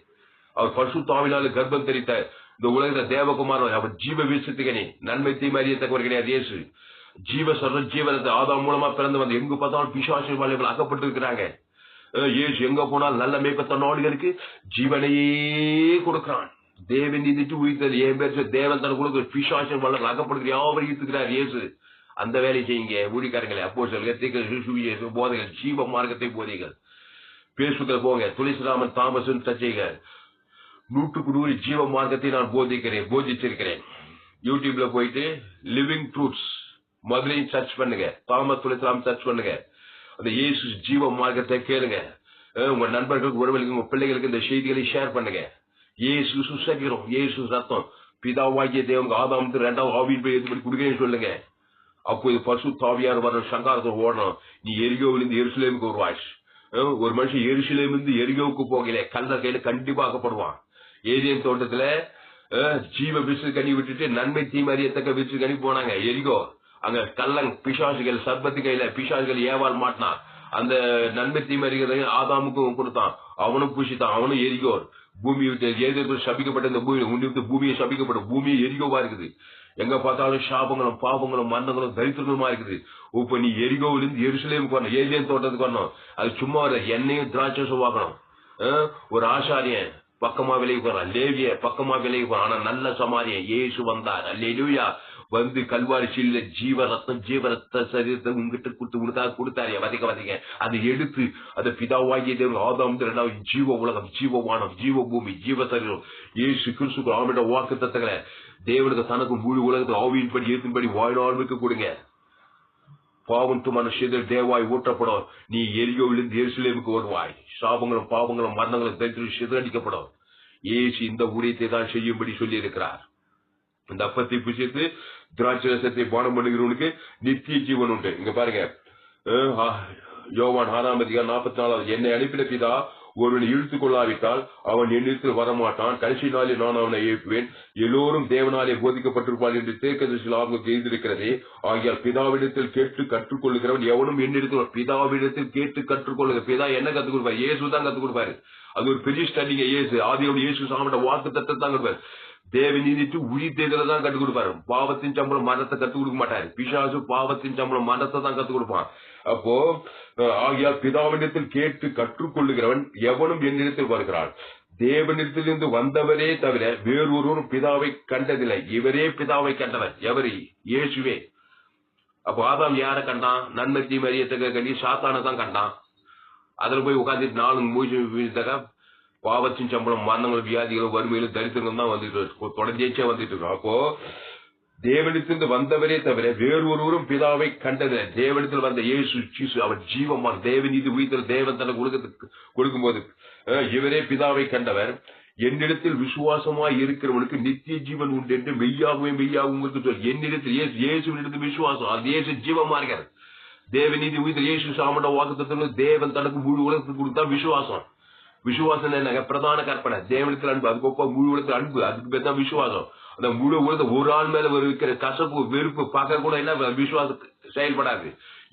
அவர் பசுத்தாவினால கர்ப்பம் தெரித்த இந்த உலகத்துல தேவகுமாரன், அவர் ஜீவ வீசத்துக்கனி, நன்மை தீமறியத்தக்கவர் கிடையாது. இயேசு ஜீவனத்தை ஆதாம் மூலமா பிறந்து வந்து எங்க பார்த்தாலும் பிசாசு வலைகள் அகப்பட்டு இருக்கிறாங்க. இயேசு எங்க போனால் நல்ல மேய்ப்ப தன்னோடுகளுக்கு ஜீவனையே கொடுக்கிறான். தேவன் நீதிட்டு உயிர்த்தது என் பேர் தேவன் தனக்குள்ள பிசாசன் வளர் அகப்படுகிற யாவரும் ஈர்த்துக்கிறார் இயேசு. அந்த வேலையை செய்யுங்க ஊழிக்காரங்களே. அப்போ சொல்லுங்க போதைகள் ஜீவ மார்க்கத்தை போதைகள். பேசுகிற போங்க துளசிராமன் தாமசன் சர்ச்சைகள் 100% ஜீவ மார்க்கத்தை நான் போதிச்சிருக்கிறேன். யூடியூப்ல போயிட்டு லிவிங் ட்ரூத்ஸ் முதலையும் சர்ச் பண்ணுங்க. தாமஸ் துளசிராமன் சர்ச் பண்ணுங்க. அந்த இயேசு ஜீவ மார்க்கத்தை கேளுங்க. உங்க நண்பர்களுக்கு உறவுகளுக்கு உங்க பிள்ளைகளுக்கு இந்த செய்திகளை ஷேர் பண்ணுங்க. இயேசு சுசகிரம், இயேசு ரத்தம், பிதாவாகிய தேவன் ஆதாம் 2வது ஆவியின் போய் எது கொடுக்கிறேன்னு சொல்லுங்க. அப்போ இது பரிசுத்த ஆவியார் வர சங்காரத்தை ஓடணும். நீ எரிகோவிலிருந்து எருசலேமுக்கு வருவாய். ஒரு மனுஷன் எருசலேமிலிருந்து எரிகோவுக்கு போகல கல்ல கையில கண்டிப்பாக்கப்படுவான். ஏதேன் தோட்டத்துல ஜீவ விசு கனி விட்டுட்டு நன்மை தீமை அறியத்தக்க விசு கனி போனாங்க எரிகோ. அங்க கல்லங் பிசாசுகள் சர்பத்து கையில பிசாசுகள் ஏவாள் மாட்டினான். அந்த நன்மை தீமை அறிகிறத ஆதாமுக்கும் கொடுத்தான். அவனும் பூசித்தான். அவனும் எரிகோர். பூமி விட்டு ஏதோ சபிக்கப்பட்ட இந்த பூமி உன்னை விட்டு பூமியை சபிக்கப்பட்ட பூமியை எரிகோவா இருக்குது. எங்க பார்த்தாலும் சாபங்களும் பாவங்களும் மரணங்களும் தரித்திரங்களுமா இருக்குது. இப்ப நீ எரிகோவிலிருந்து எருசலேமுக்கு வரணும். ஏதேன் தோட்டத்துக்கு வரணும். அது சும்மா எண்ணெயும் திராட்சை வாங்கணும். ஒரு ஆசாரியன் பக்கமா விலைக்கு போறான். லேவிய பக்கமா விலைக்கு போறான். ஆனா நல்ல சமாரியன் இயேசு வந்தார். அல்லேலூயா. வந்து கல்வாரி சீல ஜீவ ரத்த சரீரத்தை உங்ககிட்ட கொடுத்தாரு. வதைக்க அதை எடுத்து அதை பிதாவாகிய தேவன் ஆதாம் 2வது ஜீவ உலகம், ஜீவ வானம், ஜீவ பூமி, ஜீவ சரீரம் இயேசு கிறிஸ்துக்கு ஆவிட வாக்கு தத்தங்களை தேவனுக்கு தனக்கு முழு உலகத்தை ஆவியின்படி ஏற்றும்படி வாழ்நாளுக்கு கொடுங்க. பாவத்துமான சிதல் தேவாய் ஊற்றப்படும். நீ எரிகோவிலிருந்து எருசலேமுக்கு வருவாய். சாபங்களும் பாவங்களும் மரணங்களும் தரித்திரம் சிதறடிக்கப்படும். இயேசு இந்த ஊழியத்தை தான் செய்யும்படி சொல்லி இருக்கிறார். இந்த அப்பத்தை புசித்து திராட்சை ரசத்தை பானம் பண்ணுகிறவனுக்கு நித்திய ஜீவன் உண்டு. இங்க பாருங்க யோவான் 6:44 என்னை அனுப்பின பிதா ஒருவனை இழுத்துக் கொள்ளாவிட்டால் அவன் என்னிடத்தில் வரமாட்டான். கடைசி நாளில் நான் அவனை எழுப்புவேன். எல்லோரும் தேவனாலே போதிக்கப்பட்டிருப்பான் என்று தீர்க்கதரிசிகள் எழுதியிருக்கிறதே. ஆகியால் பிதாவிடத்தில் கேட்டு கற்றுக்கொள்ளுகிறவன் எவனும் என்னிடத்தில் பிதாவிடத்தில் கேட்டு கற்றுக்கொள்ளுங்க. பிதா என்ன கத்துக் கொடுப்பாரு? இயேசு தான் கத்துக் கொடுப்பாரு. அது ஒரு பெரிய ஸ்டடிங்க. இயேசு ஆதியோடு இயேசு சாமிட வாக்கு தத்தத்தை தான் கொடுப்பாரு. தேவ நீதிட்டு உயிர் தேர்தலை கற்றுக் கொடுப்பாரு. பாவத்தின் சம்பளம் மரணத்தை கத்துக் கொடுக்க மாட்டாரு. பிசாசு பாவத்தின் சம்பளம் மரணத்தை தான் கத்துக் கொடுப்பான். அப்போ ஆகியால் பிதாவினிடத்தில் கேட்டு கற்றுக்கொள்ளுகிறவன் எவனும் என்னிடத்தில் வருகிறான். தேவனிடத்திலிருந்து வந்தவரே தவிர வேறொருவரும் பிதாவை கண்டதில்லை. இவரே பிதாவை கண்டவர். எவரு? இயேசுவே. அப்போ ஆதாம் யார கண்டான்? நன்மை தீமை அறியத்தக்க கண்டி சாத்தானை தான் கண்டான். அதுல போய் உட்காந்துட்டு 4 மூச்சு வீழ்த்தக்க பாவத்தின் சம்பளம் மரணங்கள் வியாதிகள் வறுமையிலும் தரித்திரம் தான் வந்துட்டு தொடர்ச்சியா வந்துட்டு இருக்கோம். அப்போ தேவனிடத்திலிருந்து வந்தவரே தவிர வேறொருவரும் பிதாவை கண்டதில்லை. தேவனிடத்தில் வந்த இயேசு அவர் ஜீவமான தேவநீதி உயிர்த்தல் தேவன் தனக்கு கொடுக்கும்போது இவரே பிதாவை கண்டவர். என்னிடத்தில் விசுவாசமாய் இருக்கிறவனுக்கு நித்திய ஜீவன் உண்டு என்று மெய்யாகவும் சொல். என்னிடத்தில் இயேசுவினிடத்தில் விசுவாசம் அது இயேசு ஜீவமா இருக்காரு. தேவநீதி உயிர்த்தல் இயேசு சாமண்ட வாக்குத்தத்தம் தேவன் தனக்கு முழு உலகத்துக்கு கொடுத்தா விசுவாசம். விசுவாசம் என்ன? பிரதான கற்பனை தேவனத்தில் அன்பு. அதுக்கு முழு உலகத்தில் அன்பு. அதுக்கு பேர் தான் விசுவாசம். அந்த முழு உலகத்தை ஒரு ஆள் மேல இருக்கிற கசப்பு வெறுப்பு பார்க்க கூட என்ன விசுவாசம் செயல்படாது.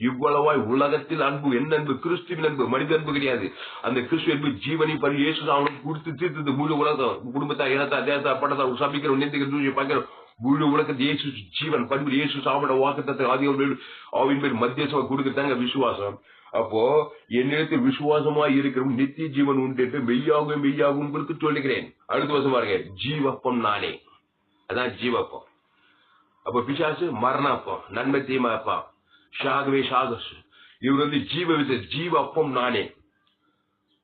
இவ்வளவாய் உலகத்தில் அன்பு. என்ன அன்பு? கிறிஸ்துவின் அன்பு. மனித அன்பு கிடையாது. அந்த கிறிஸ்து அன்பு ஜீவனை பரி இயேசு அவனுக்கு கொடுத்து தீர்த்தது முழு உலகம். குடும்பத்தா இனத்தா தேசத்தா பட்டத்தா சபிக்கிற நிந்திக்கிற தூசி பார்க்கிற முழு உலகத்தை இயேசு ஜீவன் பண்பு இயேசு சாமட வாக்குத்தத்தை ஆவின் பேர் மத்தியசமா கொடுக்கத்தாங்க விசுவாசம். அப்போ என்னிடத்தில் விசுவாசமா இருக்கிற நித்திய ஜீவன் உண்டு என்று மெய்யாகவும் உங்களுக்கு சொல்லுகிறேன். அடுத்த வருஷம் பாருங்க. ஜீவப்பம் நானே. அதான் ஜீவப்பம். அப்ப பிசாசு மரணப்பம், நன்மை தீமை அப்பம், ஷாகவே ஷாகஸ். இவர் ஜீவப்பம் நானே.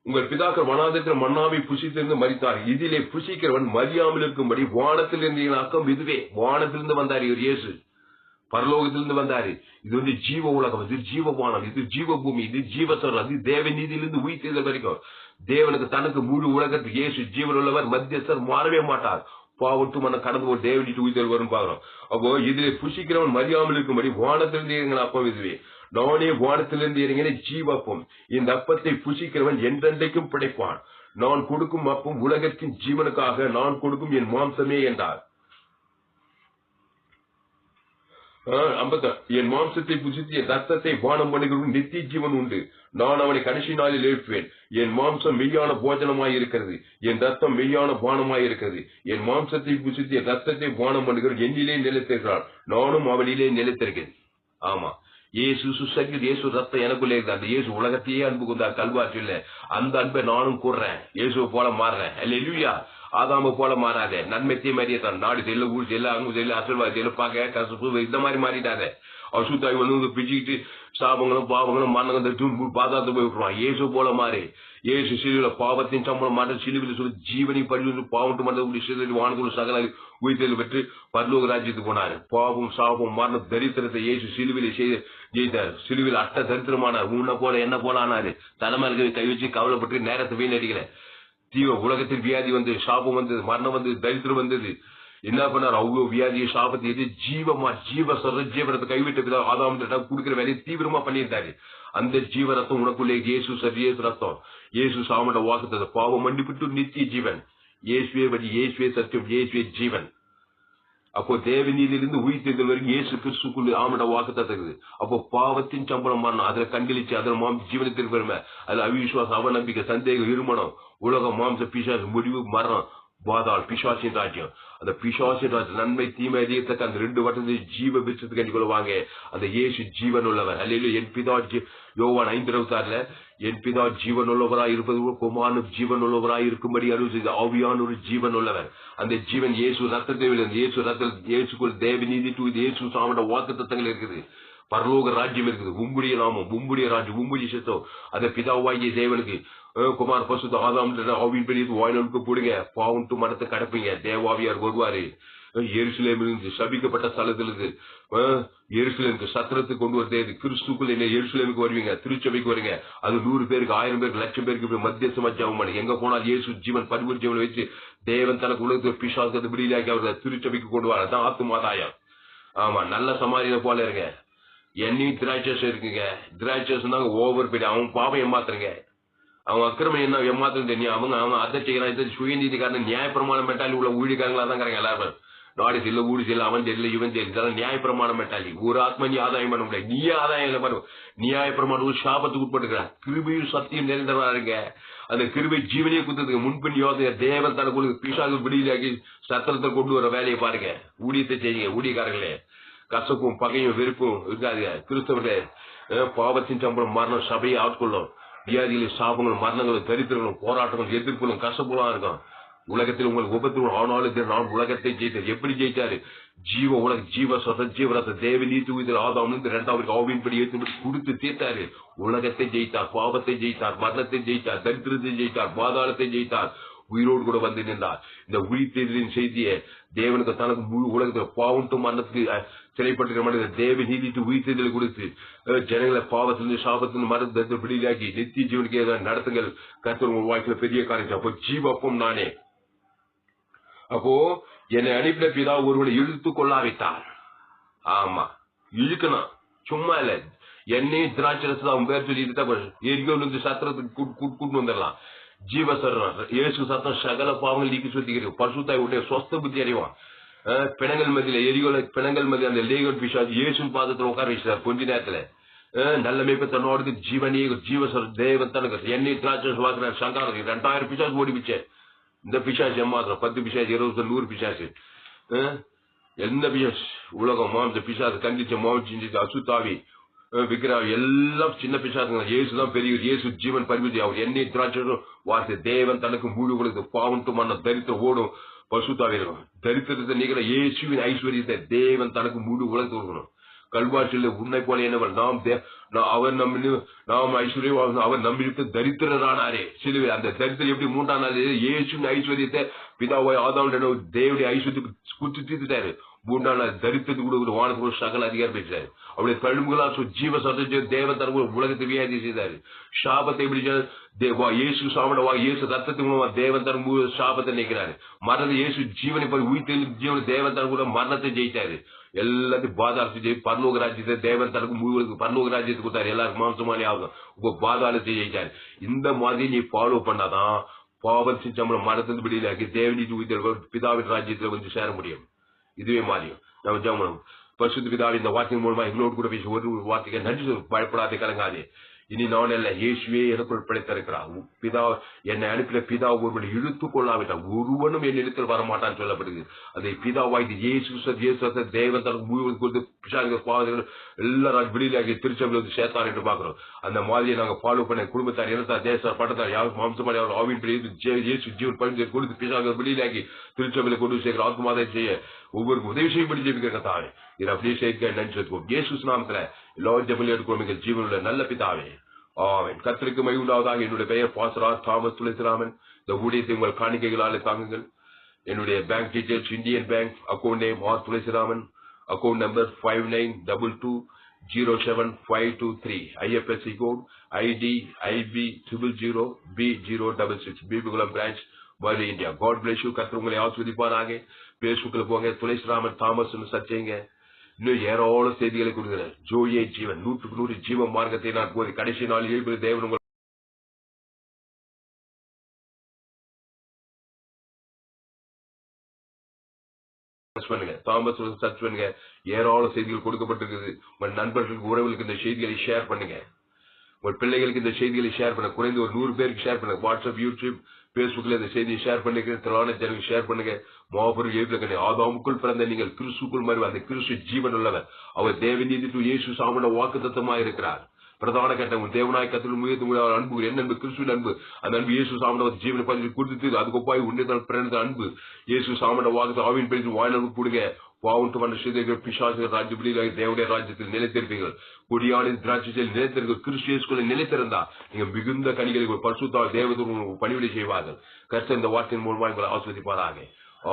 உங்கள் பிதாக்கள் வனாந்தரத்தில் மன்னாவை புசித்திருந்து மரித்தார். இதிலே புசிக்கிறவன் மரியாமல் இருக்கும்படி வானத்திலிருந்து அக்கம் இதுவே. வானத்திலிருந்து வந்தார் இவர் இயேசு. பரலோகத்திலிருந்து வந்தாரு. இது ஜீவ உலகம், இது ஜீவபானம், இது ஜீவ பூமி, இது ஜீவசரம், அது தேவ நீதியிலிருந்து உயிர்த்தெழுதல் வரைக்கும் தேவனுக்கு தனக்கு முழு உலகத்துக்கு இயேசு ஜீவன் உள்ளவர். மத்தியஸ்தர் மாறவே மாட்டார். பாவட்டு மன கடந்து ஒரு தேவனிட்டு உயிர்த்தெழு வரும் பாக்குறோம். அப்போ இதிலே புசிக்கிறவன் மரியாமல் இருக்கும்படி வானத்திலிருந்து இறங்கின அப்பம் இதுவே. நானே வானத்திலிருந்து இறங்கின ஜீவப்பம். இந்த அப்பத்தை புசிக்கிறவன் என்றென்றைக்கும் பிழைப்பான். நான் கொடுக்கும் அப்பம் உலகத்தின் ஜீவனுக்காக நான் கொடுக்கும் என் மாம்சமே என்றார். என் மாம்சத்தை புசித்து என் ரத்தத்தை பானம் பண்ணுகிறவன் நித்திய ஜீவன் உண்டு. நான் அவனை கடைசி நாளில் எழுப்புவேன். என் மாம்சம் மெய்யான போஜனமாய் இருக்கிறது, என் ரத்தம் மெய்யான பானமாய் இருக்கிறது. என் மாம்சத்தை புசித்து என் ரத்தத்தை பானம் பண்ணுகிறவன் என்னிலே நிலைத்திருக்கிறான், நானும் அவனிலே நிலைத்திருக்கேன். ஆமா, இயேசு சுசங்கி இயேசு ரத்தம் எனக்குள்ளே இருக்கு. அந்த இயேசு உலகத்தையே அன்பு கொண்டார் கல்வாற்றில். அந்த அன்பை நானும் கூடுறேன், இயேசுவை போல மாறுறேன். அல்லேலூயா. ஆதாம போல மாறாத. நன்மை தீமையை தான் நாடு செல்ல ஊர் செல்ல அங்கு செல்ல அசல்வா செல்லுப்பாக்க கசப்பு இந்த மாதிரி மாறிடாத. அசுத்தாய் வந்து பிச்சுக்கிட்டு சாபங்களும் பாவங்களும் மரணங்களும் பாதாளத்தை போய் விட்டுருவான். இயேசு போல மாறி இயேசு சிலுவில பாவத்தின் சம்பளம் மாற்ற சிலுவில சொல்லி ஜீவனை பரிந்து பாவட்டு மன்ற வானத்துல சகல உயிர்த்தல் பெற்று பரலோக ராஜ்யத்துக்கு போனாரு. பாவம் சாபம் மரண தரித்திரத்தை இயேசு சிலுவில செய்து ஜெயித்தார். சிலுவில் அட்ட தரித்திரமானார். உன்னை போல என்ன போல ஆனாரு. தலைமையில கை வச்சு கவலைப்பட்டு நேரத்தை வீணடிக்கல. உலகத்தில் வியாதி வந்து சாபம் வந்தது, மரணம் வந்தது, தரித்திரம் வந்தது. என்ன பண்ணார்? அவ்வளவு வியாதியை சாபத்தை எது ஜீவரத்தை கைவிட்ட ஆதாம் குடுக்கிற வேலையை தீவிரமா பண்ணியிருந்தாரு. அந்த ஜீவரத்தம் உனக்குள்ளே இயேசு ரத்தம், இயேசு சாமட வாக்குத்தது பாவம் மன்னிப்பிட்டு நித்திய ஜீவன். இயேசுவே வழி, இயேசுவே சத்தியம், இயேசுவே ஜீவன். அப்போ தேவநீதியிலிருந்து உயிர்த்தெழுதல் வரைக்கும் இயேசு கிறிஸ்துக்குள்ள ஆமட வாக்குத்தது. அப்போ பாவத்தின் சம்பளம் மரணம், அதுல கண்களிச்சு அதுல மாம்ச ஜீவனத்திற்கு பெருமை, அதுல அவிசுவாசம், அவநம்பிக்கை, சந்தேகம், இருமணம், உலகம், மாம்ச பிசாசு, முடிவு, மரணம், பாதாள், பிசாசின் ராஜ்யம். அந்த பிசாசின் ராஜ்யம் நன்மை தீமை அதிகத்தக்க அந்த 2 வட்டத்தை ஜீவ விருட்சத்துக்கு கட்டி கொள்வாங்க. அந்த இயேசு ஜீவன் உள்ளவர். அல்ல என் பிதா யோவான் 5:26 என் பிதா ஜீவன் உள்ளவராய் இருப்பது குமாரனும் ஜீவன் உள்ளவராய் இருக்கும்படி அருள் செய்த ஆவியான ஒரு ஜீவன் உள்ளவர். அந்த ஜீவன் இயேசு ரத்தத்தில் இயேசு ரத்தத்தில் இயேசுக்குள் தேவநீதி இயேசு சாமட வாக்கு தத்தங்கள் இருக்குது. பரலோக ராஜ்யம் இருக்குது. உம்முடைய நாமம், உம்முடைய ராஜ்யம், உம்முடைய சித்தம். அந்த பிதாவாகிய தேவனுக்கு குமார் பசுத்த ஆதாம் ஆவின் பெரிய வாயிலுக்கு போடுங்க. பாவன்ட்டு மனத்தை கடப்பீங்க. தேவாவியார் வருவாரு. எருசலேமிலிருந்து சபிக்கப்பட்ட ஸ்தலத்திலிருந்து எருசலேமுக்கு சத்திரத்துக்கு கொண்டு வருது. கிறிஸ்துக்குள் என்ன எருசலேமுக்கு வருவீங்க, திருச்சபைக்கு வருவீங்க. அது 100 பேருக்கு 1000 பேருக்கு 1,00,000 பேருக்கு மத்தியஸ்தமா ஜெபம் பண்ணி எங்க போனால் இயேசு ஜீவன் பரிபூர்ண ஜீவனை வச்சு தேவன் தனக்கு உலகத்தில் பிசாசத்தை விடுதலையாக்கி அவர் திருச்சபைக்கு கொண்டு வர. அதான் ஆத்துமாதாயம். ஆமா, நல்ல சமாரியனை போல இருங்க. என்னையும் திராட்சஸ் இருக்குங்க. திராட்சஸ் தாங்க ஓவர் போயிட்டு அவன் பாவம் ஏமாத்துறங்க. அவங்க அக்கிரமம் என்ன ஏமாத்துறது தெரியும். அவங்க அதை செய்யறான். சுயநீதிக்காரன் நியாயப்பிரமாணம் மெட்டாலி உள்ள ஊழியக்காரங்களா தான் இருக்காங்க எல்லாரும். நாடு செல்ல ஊடு செல்ல அவன் தெரியல இவன் தெரியல நியாயப்பிரமாணம் மெட்டாலி. ஒரு ஆத்மா நீ ஆதாயம் பண்ண முடியாது. நீயே ஆதாயம் இல்லை பண்ண. நியாயப்பிரமாணம் ஒரு சாபத்துக்கு உட்பட்டுக்கிறான். கிருபையும் சத்தியம் நிறைந்தவா இருங்க. அந்த கிருபை ஜீவனையே குத்துறதுக்கு முன்பின் யோசனை தேவன் தனக்கு பிசாசு விடுதலையாக்கி சத்திரத்தை கொண்டு வர வேலையை பாருங்க. ஊழியத்தை செய்யுங்க. ஊழியக்காரங்களே, கசப்பும் பகையும் வெறுப்பும் இருக்காதுங்க. கிறிஸ்தவர்களே, பாவத்தின் சம்பளம் மரணம் சபையை ஆட்கொள்ளும். வியாதிகளும் சாபங்களும் மரணங்களும் தரித்திரங்களும் போராட்டங்களும் எதிர்ப்புகளும் கசப்புலாம் இருக்கும். உலகத்தில் உங்களுக்கு உபத்திரம் ஆனாலும் நான் உலகத்தை ஜெயித்தார். எப்படி ஜெயித்தாரு? ஜீவரத்தை தேவ நீதி ஆதாம் 2வது ஆவின்படி ஏற்றும்படி கொடுத்து தீர்த்தாரு. உலகத்தை ஜெயித்தார், பாவத்தை ஜெயித்தார், மரணத்தை ஜெயித்தார், தரித்திரத்தை ஜெயித்தார், பாதாளத்தை ஜெயித்தார். உயிரோடு கூட வந்து நின்றார். இந்த உயிர்த்தெழுதலின் செய்தியை தேவனுக்கு தனக்கு முழு உலகத்தில் பாவட்டும் மரணத்துக்கு சிறைப்பட்டிருக்கிற மனித தேவ நீதிட்டு உயிர்த்தெழுதலை கொடுத்து ஜனங்களை பாவத்திலிருந்து சாபத்திலிருந்து மரணத்தை விடுதலையாக்கி நித்திய ஜீவனுக்கு ஏதாவது நடத்துங்கள். கர்த்தர் உங்கள் வாழ்க்கையில பெரிய காரியம். அப்போ ஜீவப்பம் நானே. அப்போ என்னை அனுப்பின பிதா ஒருவனை இழுத்து கொள்ளாவிட்டார். ஆமா, இழுக்கணும், சும்மா இல்ல. என்னையும் திராட்சரசு அவன் பேர் சொல்லிட்டு எரிகோலிருந்து சத்திரத்துக்கு கூட்டு வந்துடலாம். ஜீவசரணம் இயேசு சத்தம் சகல பாவங்கள் நீக்கி சுத்திக்கிறது. பரிசுத்தாய் உடைய சொஸ்த புத்தி அறிவான். பிணங்கள் மத்தியில எரிகோல பிணங்கள் மத்திய அந்த லேகோட் பிசாசு இயேசு பாதத்துல உட்கார வச்சார். கொஞ்ச நேரத்துல நல்ல மேய்ப்ப தன்னோடு ஜீவனே ஜீவசர் தேவன் தனக்கு என்னை திராட்சரசு வாக்குறாரு. சங்காரம் 2000 பிசாசு ஓடி பிச்சேன். இந்த பிசாசு ஏமாத்திரம் 10 பிசாசு 20 100 பிசாசு. எந்த பிசாசு உலகம் மாம்ச பிசாசு கண்டிச்ச மாம்ச அசுத்தாவி விக்கிராவி எல்லாம் சின்ன பிசாசுங்க. இயேசுதான் பெரிய. இயேசு ஜீவன் பரிமிதி. அவர் எண்ணெய் திராட்சரும் வார்த்தை தேவன் தனக்கு முழு உலகத்து பாவம் மன்ன தரித்திரம் ஓடும். பசுத்தாவி இருக்கும். தரித்திரத்தை நீக்கிற இயேசுவின் ஐஸ்வர்யத்தை தேவன் தனக்கு முழு உலகத்து கொடுக்கணும். கல்வாற்றில் உன்னை போல என்னவர் நாம் ஐஸ்வர்யம் அவர் நம்பிட்டு தரித்திரரானாரே சிலுவை. அந்த தரித்திரம் எப்படி 3ஆம் நாள் இயேசுவின் ஐஸ்வர்யத்தை பிதாவாய் ஆதாம் தேவனுடைய ஐஸ்வர்யத்துக்கு குத்து தீர்த்துட்டாரு. 3ஆம் நாள் தரித்திரத்துக்கு கூட வானத்துக்கு சகல அதிகாரம் பேசுறாரு. அவருடைய தழும்புகளா ஜீவ சத்த தேவன் தனக்கு உலகத்தை வியாதி செய்தாரு. சாபத்தை எப்படி இயேசு சாமடவா இயேசு ரத்தத்தின் மூலமா தேவன் தன் சாபத்தை நீக்கிறாரு. மரணத்தை இயேசு ஜீவனை போய் உயிர்த்தெழு ஜீவனை தேவன் தன் கூட மரணத்தை ஜெயித்தாரு. எல்லாத்தையும் பாதாளத்தை ஜெயி பரலோக ராஜ்யத்தை தேவன் தனக்கு முழுவதுக்கு பரலோக ராஜ்யத்தை கொடுத்தாரு. எல்லாருக்கும் மாம்சமானே ஆகும். உங்க பாதாளத்தை ஜெயிச்சாரு. இந்த மாதிரி நீ ஃபாலோ பண்ணாதான் பாவத்தின் சம்பளம் மரணத்தின் விடுதலையாக்கி தேவனி பிதாவின் ராஜ்யத்துல வந்து சேர முடியும். இதுவே மாறியும். நம்ம ஜெபம் பரிசுத்த பிதாவின் இந்த வார்த்தையின் மூலமா எங்களோடு கூட பேசி ஒரு வார்த்தைக்கு நன்றி பயப்படாதே, கலங்காதே. இனி நான் அல்ல, இயேசுவே எனக்குள் பிழைத்திருக்கிறார். பிதா என்னை அனுப்பின பிதா ஒருவனை இழுத்துக் கொள்ளாவிட்டால் ஒருவனும் என்னிடத்தில் வரமாட்டான்னு சொல்லப்படுகிறது. அதை பிதாவாய்ந்து இயேசு தேவன் தனக்கு முழுவதும் கொடுத்து பிசாசுகள் எல்லாரும் வெளியிலாகி திருச்சபையில் வந்து சேர்த்தார் என்று பார்க்கிறோம். அந்த மாதிரியை நாங்கள் ஃபாலோ பண்ண குடும்பத்தார், இனத்தார், தேசத்தார், பட்டத்தார், யாரும் மாம்சமான ஆவின் இயேசு ஜீவன் பரிந்து கொடுத்து பிசாசுகள் வெளியிலாகி திருச்சபையில கொண்டு சேர்க்கிற ஆத்மாதை செய்ய ஒவ்வொரு உதவி செய்யும்படி ஜெபிக்கிறதாவே இது அப்படியே சேர்க்க நினைச்சிருக்கோம். இயேசு நாமத்துல எல்லாரும் ஜெபம் எடுக்கிறோம் ஜீவனுள்ள நல்ல பிதாவே. ஆமென். கர்த்தருக்கு மகிமை உண்டாவதாக. என்னுடைய பெயர் பாஸ்டர் தாமஸ் துளசிராமன். இந்த ஊழியத்தை உங்கள் காணிக்கைகளாலே தாங்குங்கள். என்னுடைய bank details Indian Bank account name R Thulasiraman, account number 5922075523, IFSC code ID IB 000B066, Bibikulam branch, Madurai, India. God bless you. கர்த்தர் உங்களை ஆசீர்வதிப்பாராக. பேஸ்புக்ல போங்க, துளசிராமன் தாமஸ் சர்ச் செய்யுங்க. இன்னும் ஏராளம் செய்திகளை கொடுக்கிறேன். ஜோயே ஜீவன் 100% ஜீவ மார்க்கத்தை நான் போது கடைசி நாள் எழுப்பி தேவன் உங்கள் தாமஸ் சர்ச் பண்ணுங்க. ஏராளம் செய்திகள் கொடுக்கப்பட்டிருக்குது. உங்கள் நண்பர்களுக்கு, உறவுகளுக்கு இந்த செய்திகளை ஷேர் பண்ணுங்க. உங்கள் பிள்ளைகளுக்கு இந்த செய்திகளை ஷேர் பண்ண, குறைந்து ஒரு 100 பேருக்கு ஷேர் பண்ணுங்க. வாட்ஸ்அப், யூடியூப், பேஸ்புக்ல இந்த செய்தியை ஷேர் பண்ணிக்க, திரளான ஜனங்களுக்கு ஷேர் பண்ணுங்க. மாபெரும் எழுப்புல ஆதாமுக்குள் பிறந்த நீங்கள் கிறிஸ்துக்குள் மறு அந்த கிறிஸ்து ஜீவன் உள்ளவர். அவர் தேவநீதி இயேசு சாமன வாக்குத்தத்தமாக இருக்கிறார். பிரதான கட்டம் தேவனாய் கத்திலும் முயற்சி அன்பு என்ன அன்பு? கிறிஸ்துவின் அன்பு. அந்த அன்பு இயேசு சாமன ஜீவனை பதிவு கொடுத்து அதுக்கு ஒப்பாய் உன்னிதான் பிறந்த அன்பு இயேசு சாமன வாக்கு ஆவின் பேசி வாழ்வு கொடுங்க. பாவுண்டு வந்த சிதைகள் பிசாசுகள் ராஜ்யபடியாக தேவனுடைய ராஜ்யத்தில் நிலைத்திருப்பீர்கள். கொடியான திராட்சையில் நிலைத்திருக்க கிறிஸ்து இயேசுக்குள்ள நிலைத்திருந்தா நீங்க மிகுந்த கனிகளை பரிசுத்த தேவதூதர்கள் பணிவிடை செய்வார்கள். கர்த்தர் இந்த வார்த்தையின் மூலமாக உங்களை ஆஸ்வதிப்பாராக.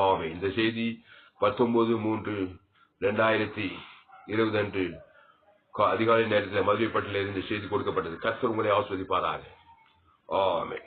ஆமே. இந்த செய்தி 19/3/2020 அன்று அதிகாலை நேரத்தில் மதுரைப்பட்டில் இருந்து செய்தி கொடுக்கப்பட்டது. கர்த்தர் உங்களை ஆஸ்வதிப்பாராக. ஆமே.